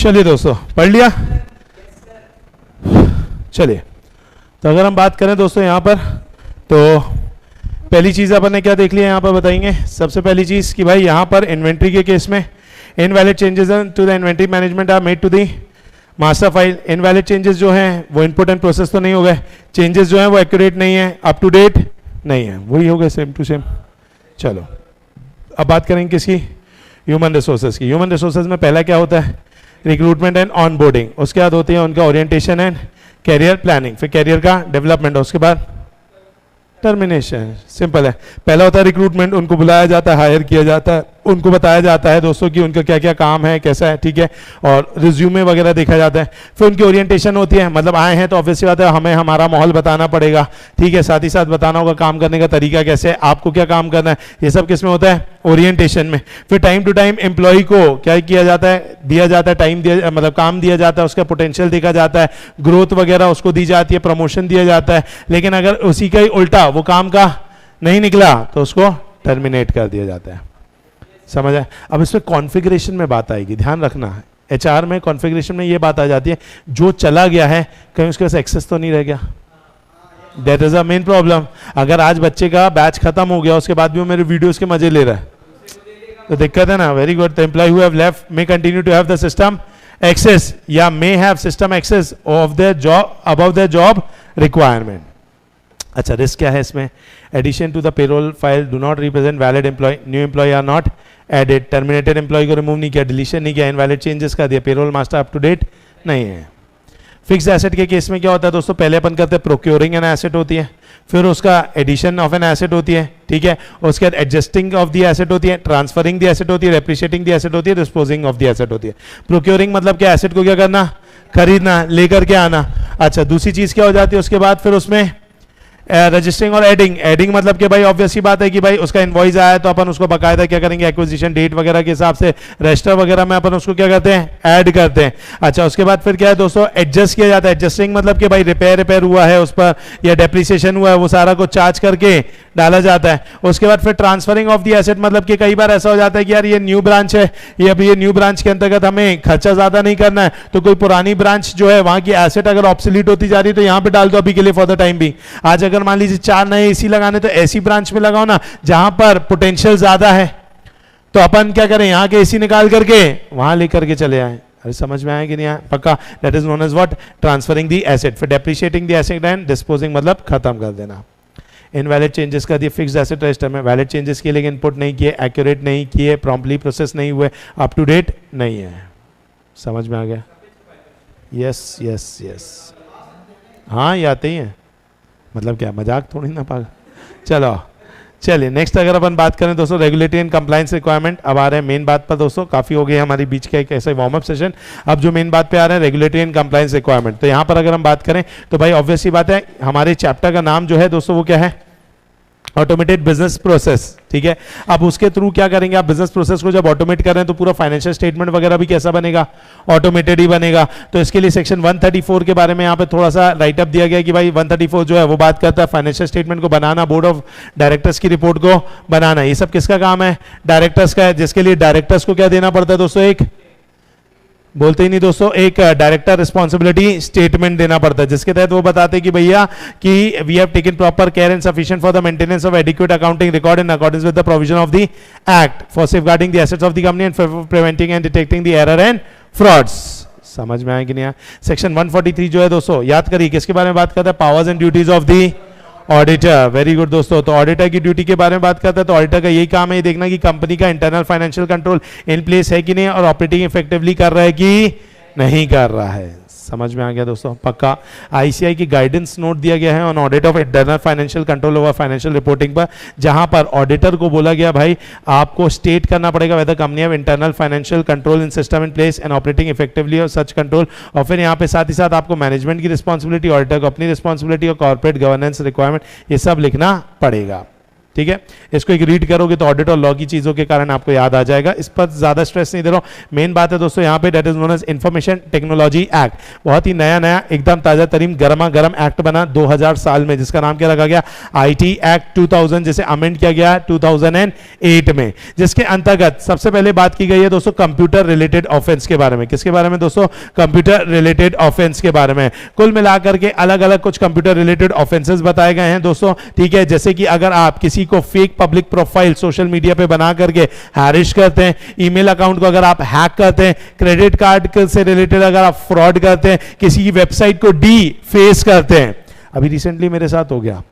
चलिए दोस्तों, पढ़ लिया? चलिए, तो अगर हम बात करें दोस्तों यहाँ पर, तो पहली चीज़ अपन ने क्या देख लिया यहाँ पर बताएंगे। सबसे पहली चीज़ कि भाई यहाँ पर इन्वेंट्री के केस में invalid changes to the inventory management are made to the master file. Invalid changes जो हैं वो इनपुट एंड प्रोसेस तो नहीं हो गए, चेंजेस जो हैं वो एक्यूरेट नहीं है, अप टू डेट नहीं है, वही हो गए सेम टू सेम। चलो अब बात करेंगे किसकी? ह्यूमन रिसोर्सेज की। ह्यूमन रिसोर्सेज में पहला क्या होता है? Recruitment and on boarding. उसके बाद होती है उनका ओरिएंटेशन एंड कैरियर प्लानिंग, फिर कैरियर का डेवलपमेंट, उसके बाद टर्मिनेशन। सिंपल है। पहला होता है रिक्रूटमेंट, उनको बुलाया जाता है, हायर किया जाता है, उनको बताया जाता है दोस्तों कि उनका क्या क्या काम है, कैसा है, ठीक है, और रिज्यूमे वगैरह देखा जाता है। फिर उनकी ओरिएंटेशन होती है, मतलब आए हैं तो ऑब्वियसली बात है हमें हमारा माहौल बताना पड़ेगा, ठीक है, साथ ही साथ बताना होगा काम करने का तरीका कैसे है, आपको क्या काम करना है, ये सब किस में होता है? ओरिएंटेशन में। फिर टाइम टू टाइम एम्प्लॉय को क्या किया जाता है? दिया जाता है टाइम, दिया मतलब काम दिया जाता है, उसका पोटेंशियल देखा जाता है, ग्रोथ वगैरह उसको दी जाती है, प्रमोशन दिया जाता है। लेकिन अगर उसी का ही उल्टा वो काम का नहीं निकला तो उसको टर्मिनेट कर दिया जाता है। समझ आए? अब इसमें कॉन्फ़िगरेशन में बात आएगी, ध्यान रखना है। एचआर में कॉन्फ़िगरेशन में ये बात आ जाती है, जो चला गया है कहीं उसके पास एक्सेस तो नहीं रह गया। That is a main problem. अगर आज बच्चे का बैच खत्म हो गया उसके बाद भी वो मेरे वीडियोस के मजे ले रहा है तो दिक्कत है ना। Very good. The employee who have left may continue to have the system access या may have system access of their job above their job requirement. अच्छा, रिस्क क्या है इसमें? Addition to the payroll file do not represent valid employee, new employee are not added, terminated employee को remove नहीं किया, deletion नहीं किया, invalid changes का दिया, payroll master up to date नहीं है। फिक्स एसेट के केस में क्या होता है दोस्तों? पहले अपन करते हैं प्रोक्योरिंग एन एसेट होती है, फिर उसका एडिशन ऑफ एन एसेट होती है, ठीक है, उसके बाद एडजस्टिंग ऑफ द एसेट होती है, ट्रांसफरिंग द एसेट होती है, डेप्रिशिएटिंग द एसेट होती है, डिस्पोजिंग ऑफ द एसेट होती है। प्रोक्योरिंग मतलब क्या? एसेट को क्या करना? खरीदना, लेकर के आना। अच्छा, दूसरी चीज क्या हो जाती है उसके बाद? फिर उसमें रजिस्टरिंग और एडिंग। एडिंग मतलब कि भाई ऑब्वियस ही बात है कि भाई उसका इनवॉइस आया तो अपन उसको बकायदा क्या करेंगे? एक्विजिशन डेट वगैरह के हिसाब से रजिस्टर वगैरह में अपन उसको क्या करते हैं? ऐड करते हैं। अच्छा, उसके बाद फिर क्या है दोस्तों? एडजस्ट किया जाता है। एडजस्टिंग मतलब कि भाई रिपेयर हुआ है उस पर या डेप्रिसिएशन हुआ है, वो सारा को चार्ज करके डाला जाता है। उसके बाद फिर ट्रांसफरिंग ऑफ द एसेट मतलब कि कई बार ऐसा हो जाता है कि यार ये न्यू ब्रांच है, ये अभी ये न्यू ब्रांच के अंतर्गत हमें खर्चा ज्यादा नहीं करना है, तो कोई पुरानी ब्रांच जो है वहां की एसेट अगर ऑब्सोलीट होती जा रही है तो यहां पे डाल दो अभी के लिए फॉर द टाइम भी। आज अगर मान लीजिए 4 नए एसी लगाने तो ऐसी ब्रांच में लगाओ ना जहां पर पोटेंशियल ज्यादा है, तो अपन क्या करें? यहां के एसी निकाल करके वहां लेकर के चले आए। अरे समझ में आया कि नहीं आया? पक्का। That is known as what? Transferring the asset. फिर depreciating the asset and disposing मतलब खत्म कर देना। इनवैलिड चेंजेस का दिए फिक्स्ड एसेट रजिस्टर में, वैलिड चेंजेस किए लेकिन इनपुट नहीं किए, एक्यूरेट नहीं किए, प्रॉम्प्टली प्रोसेस नहीं हुए, अप टू डेट नहीं है। समझ में आ गया? यस यस यस, हाँ ये आते ही हैं, मतलब क्या मजाक थोड़ी ना पागल। चलो चलिए नेक्स्ट अगर अपन बात करें दोस्तों रेगुलेटरी एंड कंप्लायंस रिक्वायरमेंट। अब आ रहे हैं मेन बात पर दोस्तों, काफी हो गई हमारी बीच का एक ऐसा वार्म अप सेशन। अब जो मेन बात पे आ रहे हैं रेगुलेटरी एंड कंप्लायंस रिक्वायरमेंट, तो यहाँ पर अगर हम बात करें तो भाई ऑब्वियसली बात है हमारे चैप्टर का नाम जो है दोस्तों वो क्या है? ऑटोमेटेड बिजनेस प्रोसेस, ठीक है। अब उसके थ्रू क्या करेंगे आप? बिजनेस प्रोसेस को जब ऑटोमेट कर रहे हैं तो पूरा फाइनेंशियल स्टेटमेंट वगैरह भी कैसा बनेगा? ऑटोमेटेड ही बनेगा। तो इसके लिए सेक्शन 134 के बारे में यहाँ पे थोड़ा सा राइटअप दिया गया कि भाई 134 जो है वो बात करता है फाइनेंशियल स्टेटमेंट को बनाना, बोर्ड ऑफ डायरेक्टर्स की रिपोर्ट को बनाना। ये सब किसका काम है? डायरेक्टर्स का है, जिसके लिए डायरेक्टर्स को क्या देना पड़ता है दोस्तों? एक बोलते ही नहीं दोस्तों, एक डायरेक्टर रिस्पॉन्सिबिलिटी स्टेटमेंट देना पड़ता है, जिसके तहत वो बताते हैं कि भैया कि we have taken proper care and sufficient for the maintenance of adequate accounting record in accordance with the provision of the act for safeguarding the assets of the company and for preventing and detecting the error and frauds. समझ में आया कि नहीं आया? Section 143 जो है दोस्तों याद करिए किसके बारे में बात करता है? Powers and duties of the auditor. Very good दोस्तों। तो ऑडिटर की ड्यूटी के बारे में बात करता है तो ऑडिटर का यही काम है ये देखना कि कंपनी का internal financial control in place है कि नहीं और ऑपरेटिंग इफेक्टिवली कर रहा है कि नहीं कर रहा है। समझ में आ गया दोस्तों? पक्का। आईसीआई की गाइडेंस नोट दिया गया है on audit of internal financial control over financial reporting पर, जहां पर ऑडिटर को बोला गया भाई आपको स्टेट करना पड़ेगा weather company have internal financial control in system in place and operating effectively और सच कंट्रोल। और फिर यहाँ पे साथ ही साथ आपको मैनेजमेंट की रिस्पॉन्सिबिलिटी, ऑडिटर को अपनी रिस्पॉन्सिबिलिटी और कॉर्पोरेट गवर्नेंस रिक्वायरमेंट ये सब लिखना पड़ेगा। ठीक है, इसको एक रीड करोगे तो ऑडिट और लॉ की चीजों के कारण आपको याद आ जाएगा, इस पर ज्यादा स्ट्रेस नहीं दे रहा हूं। मेन बात है दोस्तों यहाँ पे that is known as information technology act, बहुत ही नया नया एकदम ताजा तरीन गर्मा गर्म एक्ट बना 2000 साल में, जिसका नाम क्या रखा गया, आईटी एक्ट 2000, जिसे अमेंड किया गया 2008 में, जिसके अंतर्गत सबसे पहले बात की गई है दोस्तों कंप्यूटर रिलेटेड ऑफेंस के बारे में। किसके बारे में दोस्तों, कंप्यूटर रिलेटेड ऑफेंस के बारे में। कुल मिलाकर के अलग अलग कुछ कंप्यूटर रिलेटेड ऑफेंसेस बताए गए हैं दोस्तों, ठीक है, जैसे कि अगर आप किसी को fake public profile social media पे बना करके हैरिश करते हैं, ईमेल अकाउंट को अगर आप हैक करते हैं, क्रेडिट कार्ड से रिलेटेड अगर आप फ्रॉड करते हैं, किसी की वेबसाइट को डीफेस करते हैं, अभी रिसेंटली मेरे साथ हो गया,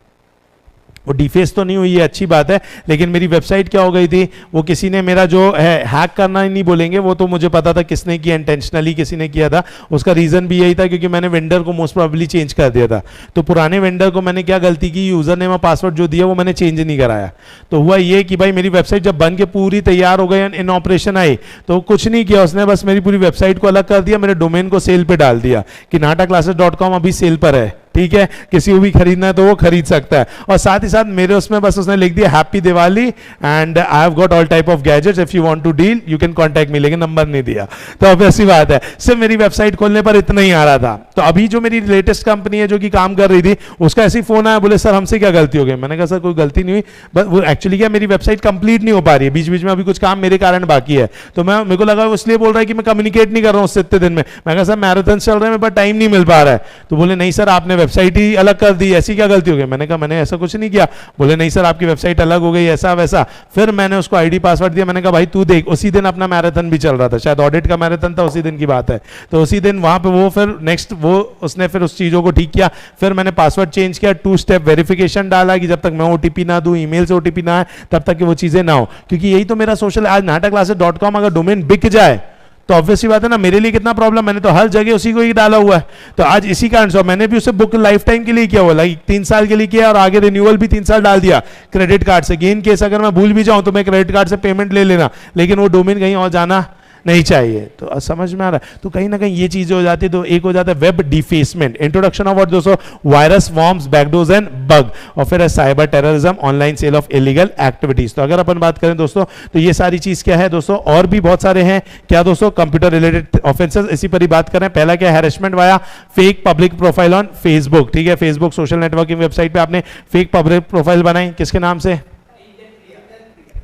वो डिफेस तो नहीं हुई है, अच्छी बात है, लेकिन मेरी वेबसाइट क्या हो गई थी, वो किसी ने मेरा जो है हैक करना ही नहीं बोलेंगे, वो तो मुझे पता था किसने किया, इंटेंशनली किसी ने किया था। उसका रीजन भी यही था क्योंकि मैंने वेंडर को मोस्ट प्रोबेबली चेंज कर दिया था। तो पुराने वेंडर को मैंने क्या गलती की, यूजर नेम और पासवर्ड जो दिया वो मैंने चेंज नहीं कराया। तो हुआ ये कि भाई मेरी वेबसाइट जब बन के पूरी तैयार हो गई, इन ऑपरेशन आई, तो कुछ नहीं किया उसने, बस मेरी पूरी वेबसाइट को अलग कर दिया, मेरे डोमेन को सेल पे डाल दिया कि nataclasses.com अभी सेल पर है, ठीक है, किसी को भी खरीदना है तो वो खरीद सकता है। और साथ ही साथ मेरे उसमें बस उसने लिख दिया happy Diwali and I have got all type of gadgets, if you want to deal you can contact me, लेकिन नंबर नहीं दिया। तो अब ऐसी बात है, सिर्फ मेरी वेबसाइट खोलने पर इतना ही आ रहा था। तो अभी जो मेरी लेटेस्ट कंपनी है जो कि काम कर रही थी, उसका ऐसी फोन आया, बोले सर हमसे क्या गलती हो गई। मैंने कहा सर कोई गलती नहीं हुई, बस वो एक्चुअली क्या मेरी वेबसाइट कंप्लीट नहीं हो पा रही है, बीच बीच में अभी कुछ काम मेरे कारण बाकी है। तो मैं मेरे को लगा वो इसलिए बोल रहा है कि मैं कम्युनिकेट नहीं कर रहा हूँ उससे इतने दिन में। मैं कहा सर मैराथन चल रहे हैं, मेरे पास टाइम नहीं मिल पा रहा है। तो बोले नहीं सर आपने वेबसाइट ही अलग कर दी, ऐसी क्या गलती हो गई। मैंने कहा मैंने ऐसा कुछ नहीं किया। बोले नहीं सर आपकी वेबसाइट अलग हो गई, ऐसा वैसा। फिर मैंने उसको आईडी पासवर्ड दिया, मैंने कहा भाई तू देख, उसी दिन अपना मैराथन भी चल रहा था, शायद ऑडिट का मैराथन था, उसी दिन की बात है। तो उसी दिन वहां पे वो फिर नेक्स्ट वो उसने फिर उस चीजों को ठीक किया। फिर मैंने पासवर्ड चेंज किया, 2 स्टेप वेरिफिकेशन डाला कि जब तक मैं ओटीपी ना दूं, ईमेल से ओटीपी ना आए, तब तक कि वो चीजें ना हो, क्योंकि यही तो मेरा सोशल। आज nataclasses.com अगर डोमेन बिक जाए तो ऑब्वियसली बात है ना, मेरे लिए कितना प्रॉब्लम, मैंने तो हर जगह उसी को ही डाला हुआ है। तो आज इसी कारण से मैंने भी उसे बुक लाइफ टाइम के लिए किया हुआ, लाइक 3 साल के लिए किया, और आगे रिन्यूअल भी 3 साल डाल दिया क्रेडिट कार्ड से, कि इन केस अगर मैं भूल भी जाऊं तो मैं क्रेडिट कार्ड से पेमेंट ले लेना, लेकिन वो डोमेन कहीं और जाना नहीं चाहिए। तो समझ में आ रहा है। तो कहीं ना कहीं ये चीजें हो जाती है। तो एक हो जाता है web defacement, introduction of what दोस्तों, virus, worms, backdoors and bug, और फिर है cyber terrorism, online sale of illegal activities. तो अगर अपन बात करें दोस्तों तो ये सारी चीज क्या है दोस्तों, और भी बहुत सारे हैं क्या दोस्तों, कंप्यूटर रिलेटेड ऑफेंसेस। इसी पर ही बात करें, पहला क्या, harassment via fake public profile on Facebook. ठीक है, फेसबुक सोशल नेटवर्किंग वेबसाइट पे आपने फेक पब्लिक प्रोफाइल बनाई, किसके नाम से,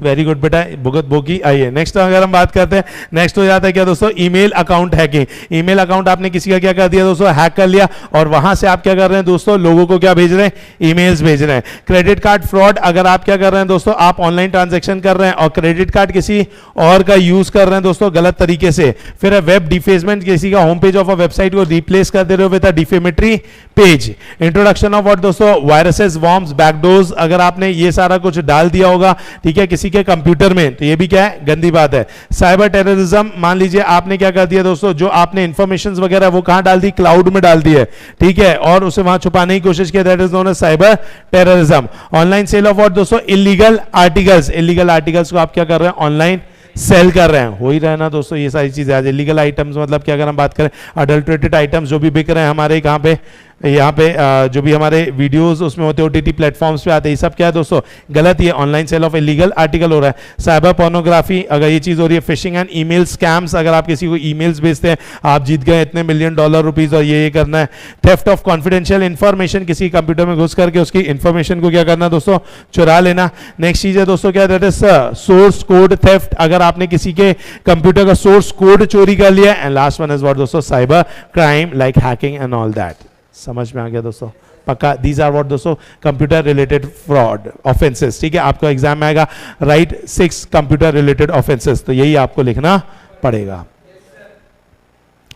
वेरी गुड बेटा, भुगत बोगी। आइए नेक्स्ट अगर हम बात करते हैं, नेक्स्ट हो जाता है क्या दोस्तों, email account hacking. Email account आपने किसी का क्या कर दिया दोस्तों, हैक कर लिया, और वहां से आप क्या कर रहे हैं दोस्तों, लोगों को क्या भेज रहे हैं, ईमेल्स भेज रहे हैं। क्रेडिट कार्ड फ्रॉड, अगर आप क्या कर रहे हैं दोस्तों, आप ऑनलाइन ट्रांजेक्शन कर रहे हैं और क्रेडिट कार्ड किसी और का यूज कर रहे हैं दोस्तों गलत तरीके से। फिर है वेब डिफेसमेंट, किसी का home page of a website को रिप्लेस कर दे रहे हो with a defamatory page. Introduction of what दोस्तों, वायरसेस, वॉर्म्स, बैकडोर्स, अगर आपने ये सारा कुछ डाल दिया होगा, ठीक है, किसी के कंप्यूटर में, तो ये भी क्या है, गंदी बात है। साइबर टेररिज्म, मान लीजिए आपने क्या कर दिया दोस्तों, जो आपने इंफॉर्मेशन वगैरह वो कहां डाल दी, क्लाउड में डाल दी है, ठीक है, और उसे वहां छुपाने की कोशिश की, that is known as cyber terrorism. Online sale of what दोस्तों, इलीगल आर्टिकल्स। इलीगल आर्टिकल्स को आप क्या कर रहे हैं, ऑनलाइन सेल कर रहे हैं, हो ही रहा है ना दोस्तों ये सारी चीजें। आज इलीगल आइटम्स मतलब क्या, अगर हम बात करें अडल्ट्रेटेड आइटम्स जो भी बिक रहे हैं हमारे कहाँ पे, यहाँ पे जो भी हमारे वीडियोस उसमें होते हैं, ओटीटी प्लेटफॉर्म्स पे आते हैं, ये सब क्या है दोस्तों, गलत। ये online sale of illegal article हो रहा है। साइबर पोर्नोग्राफी, अगर ये चीज हो रही है। फिशिंग एंड ईमेल स्कैम्स, अगर आप किसी को ईमेल्स भेजते हैं, आप जीत गए इतने $1 मिलियन रुपीस और ये करना है। थेफ्ट ऑफ कॉन्फिडेंशियल इंफॉर्मेशन, किसी कंप्यूटर में घुस करके उसकी इंफॉर्मेशन को क्या करना दोस्तों, चुरा लेना। नेक्स्ट चीज है दोस्तों क्या, that is source code theft, अगर आपने किसी के कंप्यूटर का सोर्स कोड चोरी कर लिया। And last one is what दोस्तों, cyber crime like hacking and all that. समझ में आ गया दोस्तों, पक्का। दीज आर व्हाट दोस्तों, कंप्यूटर रिलेटेड फ्रॉड ऑफेंसेस। ठीक है, आपका एग्जाम में आएगा राइट 6 कंप्यूटर रिलेटेड ऑफेंसेस, तो यही आपको लिखना पड़ेगा।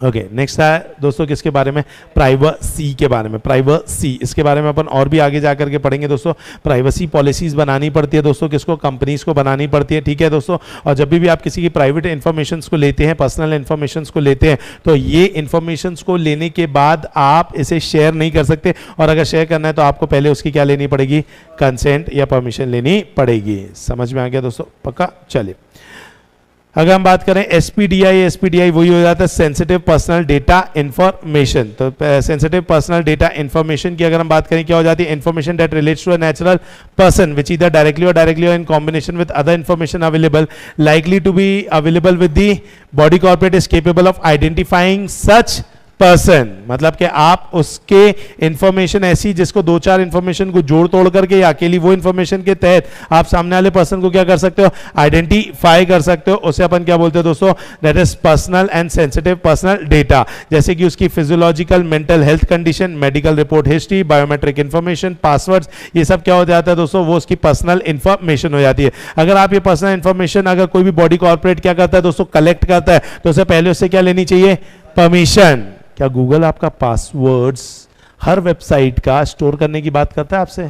ओके, नेक्स्ट है दोस्तों किसके बारे में, प्राइवेसी के बारे में। प्राइवेसी, इसके बारे में अपन और भी आगे जाकर के पढ़ेंगे दोस्तों। प्राइवेसी पॉलिसीज बनानी पड़ती है दोस्तों, किसको, कंपनीज को बनानी पड़ती है। ठीक है दोस्तों, और जब भी आप किसी की प्राइवेट इंफॉर्मेशन को लेते हैं, पर्सनल इंफॉर्मेशन को लेते हैं, तो ये इंफॉर्मेशन को लेने के बाद आप इसे शेयर नहीं कर सकते, और अगर शेयर करना है तो आपको पहले उसकी क्या लेनी पड़ेगी, कंसेंट या परमिशन लेनी पड़ेगी। समझ में आ गया दोस्तों, पक्का। चलिए अगर हम बात करें एसपीडीआई वही हो जाता है सेंसिटिव पर्सनल डेटा इंफॉर्मेशन। तो सेंसिटिव पर्सनल डेटा इंफॉर्मेशन की अगर हम बात करें क्या हो जाती है, information that relates to a natural person which either directly or in combination with other information available likely to be available with the body corporate is capable of identifying such person. मतलब कि आप उसके information ऐसी जिसको दो चार information को जोड़ तोड़ करके या अकेली वो इंफॉर्मेशन के तहत आप सामने वाले पर्सन को क्या कर सकते हो, आइडेंटिफाई कर सकते हो। उसे अपन क्या बोलते हैं दोस्तों, that is personal and sensitive personal data. जैसे कि उसकी physiological mental health condition, medical report history, biometric information, passwords, ये सब क्या हो जाता है दोस्तों, वो उसकी पर्सनल इंफॉर्मेशन हो जाती है। अगर आप ये पर्सनल इंफॉर्मेशन अगर कोई भी बॉडी कॉर्पोरेट क्या करता है दोस्तों, कलेक्ट करता है, तो उससे पहले उससे क्या लेनी चाहिए, परमिशन। क्या गूगल आपका पासवर्ड्स हर वेबसाइट का स्टोर करने की बात करता है आपसे?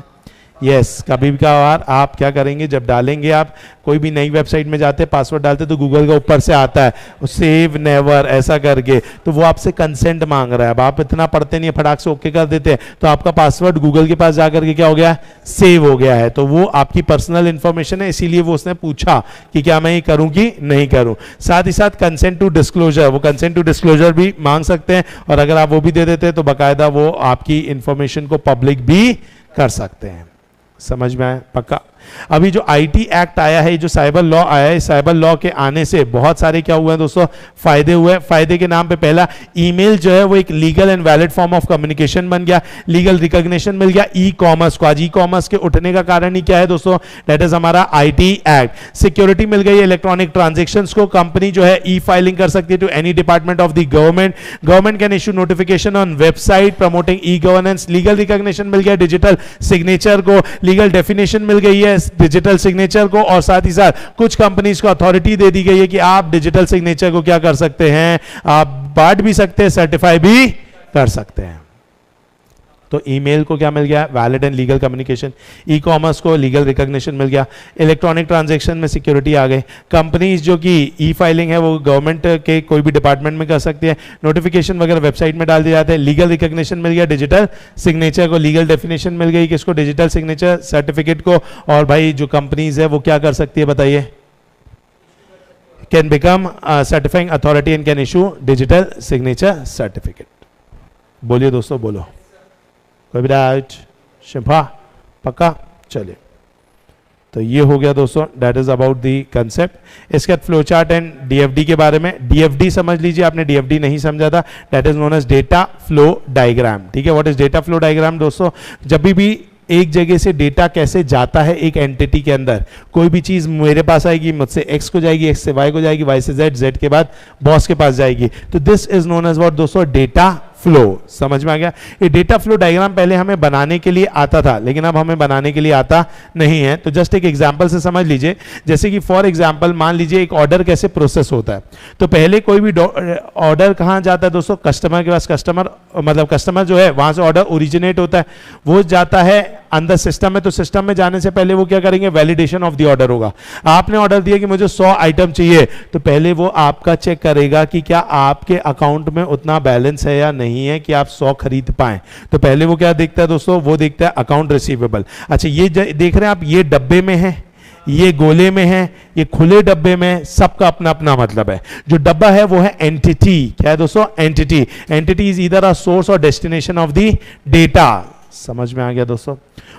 यस, कभी भी कभार आप क्या करेंगे, जब डालेंगे आप कोई भी नई वेबसाइट में जाते हैं, पासवर्ड डालते तो गूगल का ऊपर से आता है सेव नेवर ऐसा करके, तो वो आपसे कंसेंट मांग रहा है। अब आप इतना पढ़ते नहीं, फटाक से ओके कर देते हैं, तो आपका पासवर्ड गूगल के पास जाकर के क्या हो गया, सेव हो गया है। तो वो आपकी पर्सनल इंफॉर्मेशन है, इसीलिए वो उसने पूछा कि क्या मैं ये करूं कि नहीं करूं। साथ ही साथ कंसेंट टू डिस्क्लोजर, वो कंसेंट टू डिस्क्लोजर भी मांग सकते हैं, और अगर आप वो भी दे देते हैं तो बाकायदा वो आपकी इंफॉर्मेशन को पब्लिक भी कर सकते हैं। समझ में आया? पक्का। अभी जो आईटी एक्ट आया है, जो साइबर लॉ आया है, साइबर लॉ के आने से बहुत सारे क्या हुए हैं दोस्तों, फायदे हुए। फायदे के नाम पे पहला, ईमेल जो है वो एक legal and valid form of communication बन गया, लीगल रिकॉग्निशन मिल गया ई कॉमर्स को। आज ई कॉमर्स के उठने का कारण ही क्या है दोस्तों, दैट इज हमारा आईटी एक्ट। सिक्योरिटी मिल गई इलेक्ट्रॉनिक ट्रांजेक्शंस को, कंपनी जो है ई फाइलिंग कर सकती है to any department of the government, government can issue notification on website promoting e governance. Legal recognition मिल गया डिजिटल सिग्नेचर को, लीगल डेफिनेशन मिल गई है डिजिटल सिग्नेचर को, और साथ ही साथ कुछ कंपनीज को अथॉरिटी दे दी गई है कि आप डिजिटल सिग्नेचर को क्या कर सकते हैं, आप बांट भी सकते हैं, सर्टिफाई भी कर सकते हैं। तो ईमेल को क्या मिल गया, valid and legal communication. E commerce को लीगल रिकॉग्निशन मिल गया। इलेक्ट्रॉनिक ट्रांजैक्शन में सिक्योरिटी आ गई। कंपनीज जो कि ई फाइलिंग है वो गवर्नमेंट के कोई भी डिपार्टमेंट में कर सकती है। नोटिफिकेशन वगैरह वेबसाइट में डाल दिए जाते हैं। लीगल रिकॉग्निशन मिल गया डिजिटल सिग्नेचर को, लीगल डेफिनेशन मिल गई किसको, डिजिटल सिग्नेचर सर्टिफिकेट को। और भाई जो कंपनीज है वो क्या कर सकती है बताइए, can become certifying authority and can issue digital signature certificate. बोलिए दोस्तों, बोलो, कोई भी डाउट? शिफा पक्का? चलिए, तो ये हो गया दोस्तों, that is about the concept. इसके बाद फ्लो चार्ट एंड डीएफडी के बारे में। डीएफडी समझ लीजिए, आपने डीएफडी नहीं समझा था, that is known as data flow diagram. ठीक है, what is data flow diagram दोस्तों? जब भी एक जगह से डेटा कैसे जाता है एक एंटिटी के अंदर, कोई भी चीज मेरे पास आएगी, मुझसे एक्स को जाएगी, एक्स से वाई को जाएगी, वाई से जेड, जेड के बाद बॉस के पास जाएगी, तो this is known as what दोस्तों, डेटा फ्लो। समझ में आ गया? ये डेटा फ्लो डायग्राम पहले हमें बनाने के लिए आता था, लेकिन अब हमें बनाने के लिए आता नहीं है। तो जस्ट एक एग्जांपल से समझ लीजिए, जैसे कि फॉर एग्जांपल मान लीजिए एक ऑर्डर कैसे प्रोसेस होता है। तो पहले कोई भी ऑर्डर कहां जाता है दोस्तों, कस्टमर के पास। कस्टमर जो है वहां से ऑर्डर ओरिजिनेट होता है, वो जाता है अंदर सिस्टम में। तो सिस्टम में जाने से पहले वो क्या करेंगे, वैलिडेशन ऑफ द ऑर्डर होगा। आपने ऑर्डर दिया कि मुझे 100 आइटम चाहिए, तो पहले वो आपका चेक करेगा कि क्या आपके अकाउंट में उतना बैलेंस है या नहीं है कि आप 100 खरीद पाए। तो पहले वो क्या देखता है दोस्तों, वो देखता है अकाउंट रिसीवेबल। अच्छा, ये देख रहे हैं आप, ये डब्बे में है, ये गोले में है, ये खुले डब्बे में, सबका अपना अपना मतलब है। जो डब्बा है वो है एंटिटी। क्या है दोस्तों, entity. Entity is either a source और डेस्टिनेशन ऑफ द डेटा। समझ में आ गया दोस्तों?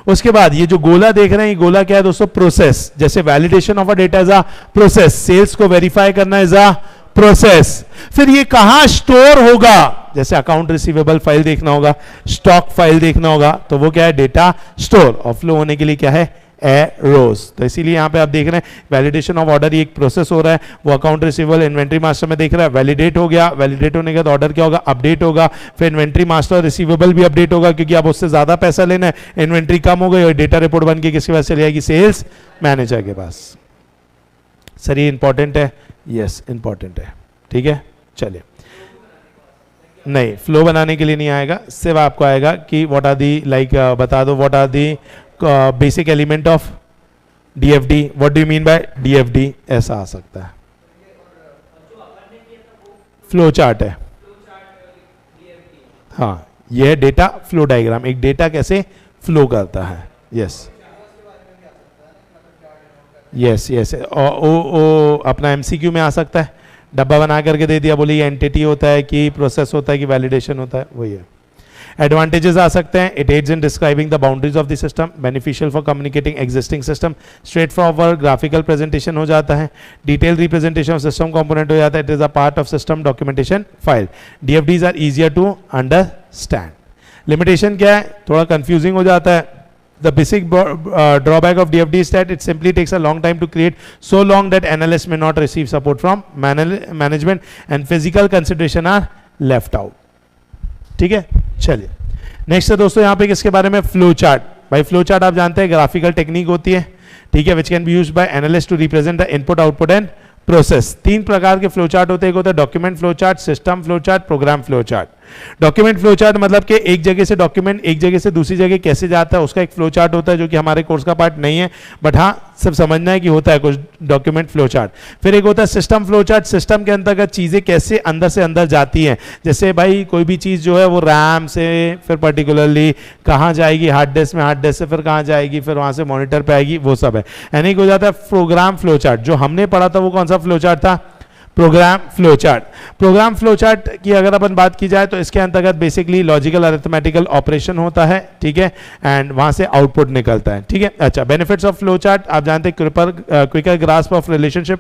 उसके बाद ये जो गोला देख रहे हैं, ये गोला क्या है दोस्तों, प्रोसेस। जैसे validation of a data is a process, sales को वेरीफाई करना इज अ प्रोसेस। फिर ये कहां स्टोर होगा, जैसे अकाउंट रिसीवेबल फाइल देखना होगा, स्टॉक फाइल देखना होगा, तो वो क्या है, डेटा स्टोर। और फ्लो होने के लिए क्या है, एरोज। तो इसीलिए यहां पे आप देख रहे हैं वैलिडेशन ऑफ ऑर्डर, ये एक प्रोसेस हो रहा है। वो अकाउंट रिसीवेबल इन्वेंट्री मास्टर में देख रहा है, वैलिडेट हो गया। वैलिडेट होने के बाद ऑर्डर क्या होगा, अपडेट होगा। फिर इन्वेंट्री मास्टर रिसीवेबल भी अपडेट होगा, क्योंकि आप उससे ज्यादा पैसा लेना है, इन्वेंट्री कम हो गई, और डेटा रिपोर्ट बन के किसके पास चली जाएगी, सेल्स मैनेजर के पास। सर ये इंपॉर्टेंट है? यस इंपॉर्टेंट है। ठीक है, चलिए। नहीं, फ्लो बनाने के लिए नहीं आएगा, सिर्फ आपको आएगा कि व्हाट आर दी, लाइक बता दो what are the basic element of DFD, what do you mean by DFD, ऐसा आ सकता है। फ्लो चार्ट है, हाँ, यह है डेटा फ्लो डायग्राम। एक डेटा कैसे फ्लो करता है। यस, यस यस, ओ अपना एमसीक्यू में आ सकता है, डब्बा बना करके दे दिया, बोले ये एंटिटी होता है कि प्रोसेस होता है कि वैलिडेशन होता है, वही है। एडवांटेजेस आ सकते हैं, it aids in describing the boundaries of the system, beneficial for communicating existing system, straightforward graphical presentation हो जाता है, detail representation of system component हो जाता है, it is a part of system documentation file, DFDs are easier to understand. Limitation क्या है, थोड़ा confusing हो जाता है। The basic drawback of DFD is that it simply takes a long time to create, so long that analysts may not receive support from management and physical consideration are left out. ठीक है, चलिए next है दोस्तों यहाँ पे किसके बारे में, फ्लो चार्ट। भाई फ्लो चार्ट आप जानते हैं ग्राफिकल टेक्निक होती है, ठीक है, which can be used by analyst to represent the input output and process. तीन प्रकार के फ्लो चार्ट होते हैं, एक होता है document flow chart, system flow chart, program flow chart. Document flow chart मतलब कि एक जगह से डॉक्यूमेंट एक जगह से दूसरी जगह कैसे जाता है उसका एक फ्लो चार्ट होता है, जो कि हमारे कोर्स का पार्ट नहीं है, बट हाँ सब समझना है कि होता है कुछ डॉक्यूमेंट फ्लो चार्ट। फिर एक होता है सिस्टम फ्लो चार्ट, सिस्टम के अंतर्गत चीजें कैसे अंदर से अंदर जाती हैं, जैसे भाई कोई भी चीज जो है वो रैम से फिर पर्टिकुलरली कहाँ जाएगी, हार्ड डिस्क में, हार्ड डिस्क से फिर कहाँ जाएगी, फिर वहां से मॉनिटर पे आएगी, वो सब है। यानी कि हो जाता है प्रोग्राम फ्लो चार्ट। जो हमने पढ़ा था वो कौन सा फ्लो चार्ट था, program flow chart. Program flow chart की अगर अपन बात की जाए तो इसके अंतर्गत बेसिकली लॉजिकल अरिथमेटिकल ऑपरेशन होता है, ठीक है, एंड वहां से आउटपुट निकलता है, ठीक है। अच्छा, बेनिफिट्स ऑफ फ्लो चार्ट आप जानते हैं, quicker grasp of relationship,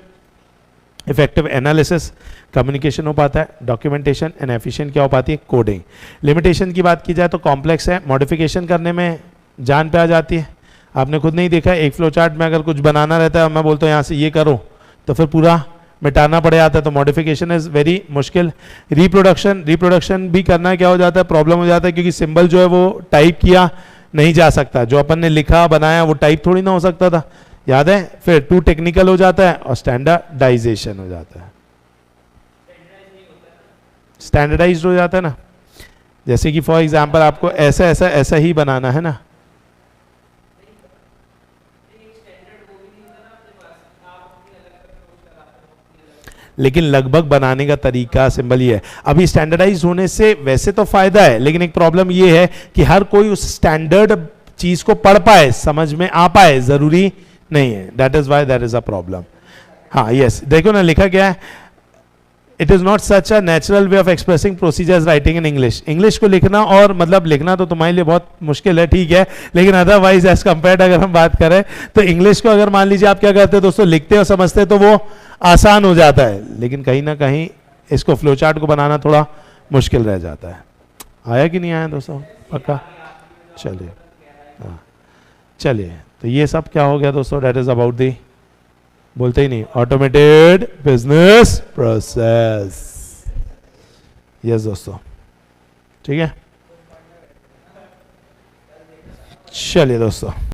effective analysis, communication हो पाता है, डॉक्यूमेंटेशन एंड एफिशिएंट क्या हो पाती है, कोडिंग। लिमिटेशन की बात की जाए तो कॉम्प्लेक्स है, मॉडिफिकेशन करने में जान पे आ जाती है। आपने खुद नहीं देखा, एक फ्लो चार्ट में अगर कुछ बनाना रहता है, मैं बोलता हूँ यहाँ से ये करो तो फिर पूरा मिटाना पड़ जाता है, तो मॉडिफिकेशन इज वेरी मुश्किल। रिप्रोडक्शन भी करना क्या हो जाता है, प्रॉब्लम हो जाता है, क्योंकि सिंबल जो है वो टाइप किया नहीं जा सकता, जो अपन ने लिखा बनाया वो टाइप थोड़ी ना हो सकता था, याद है। फिर टू टेक्निकल हो जाता है और स्टैंडर्डाइजेशन हो जाता है, स्टैंडर्डाइज्ड हो जाता है ना, जैसे कि फॉर एग्जांपल आपको ऐसा ऐसा ऐसा ही बनाना है ना, लेकिन लगभग बनाने का तरीका सिंबल ये है। अभी स्टैंडर्डाइज होने से वैसे तो फायदा है, लेकिन एक प्रॉब्लम ये है कि हर कोई उस स्टैंडर्ड चीज को पढ़ पाए, समझ में आ पाए, जरूरी नहीं है। That is why that is a problem. हाँ यस, देखो ना लिखा क्या है, it is not such a natural way of expressing procedures writing in English. English को लिखना और मतलब लिखना तो तुम्हारे लिए बहुत मुश्किल है, ठीक है, लेकिन अदरवाइज एज कंपेयर्ड अगर हम बात करें तो इंग्लिश को अगर मान लीजिए आप क्या करते हो दोस्तों, लिखते और समझते तो वो आसान हो जाता है, लेकिन कहीं ना कहीं इसको फ्लो चार्ट को बनाना थोड़ा मुश्किल रह जाता है। आया कि नहीं आया दोस्तों, पक्का? चलिए, हाँ चलिए, तो ये सब क्या हो गया दोस्तों, दैट इज अबाउट दी, बोलते ही नहीं, ऑटोमेटेड बिजनेस प्रोसेस। यस दोस्तों, ठीक है, चलिए दोस्तों।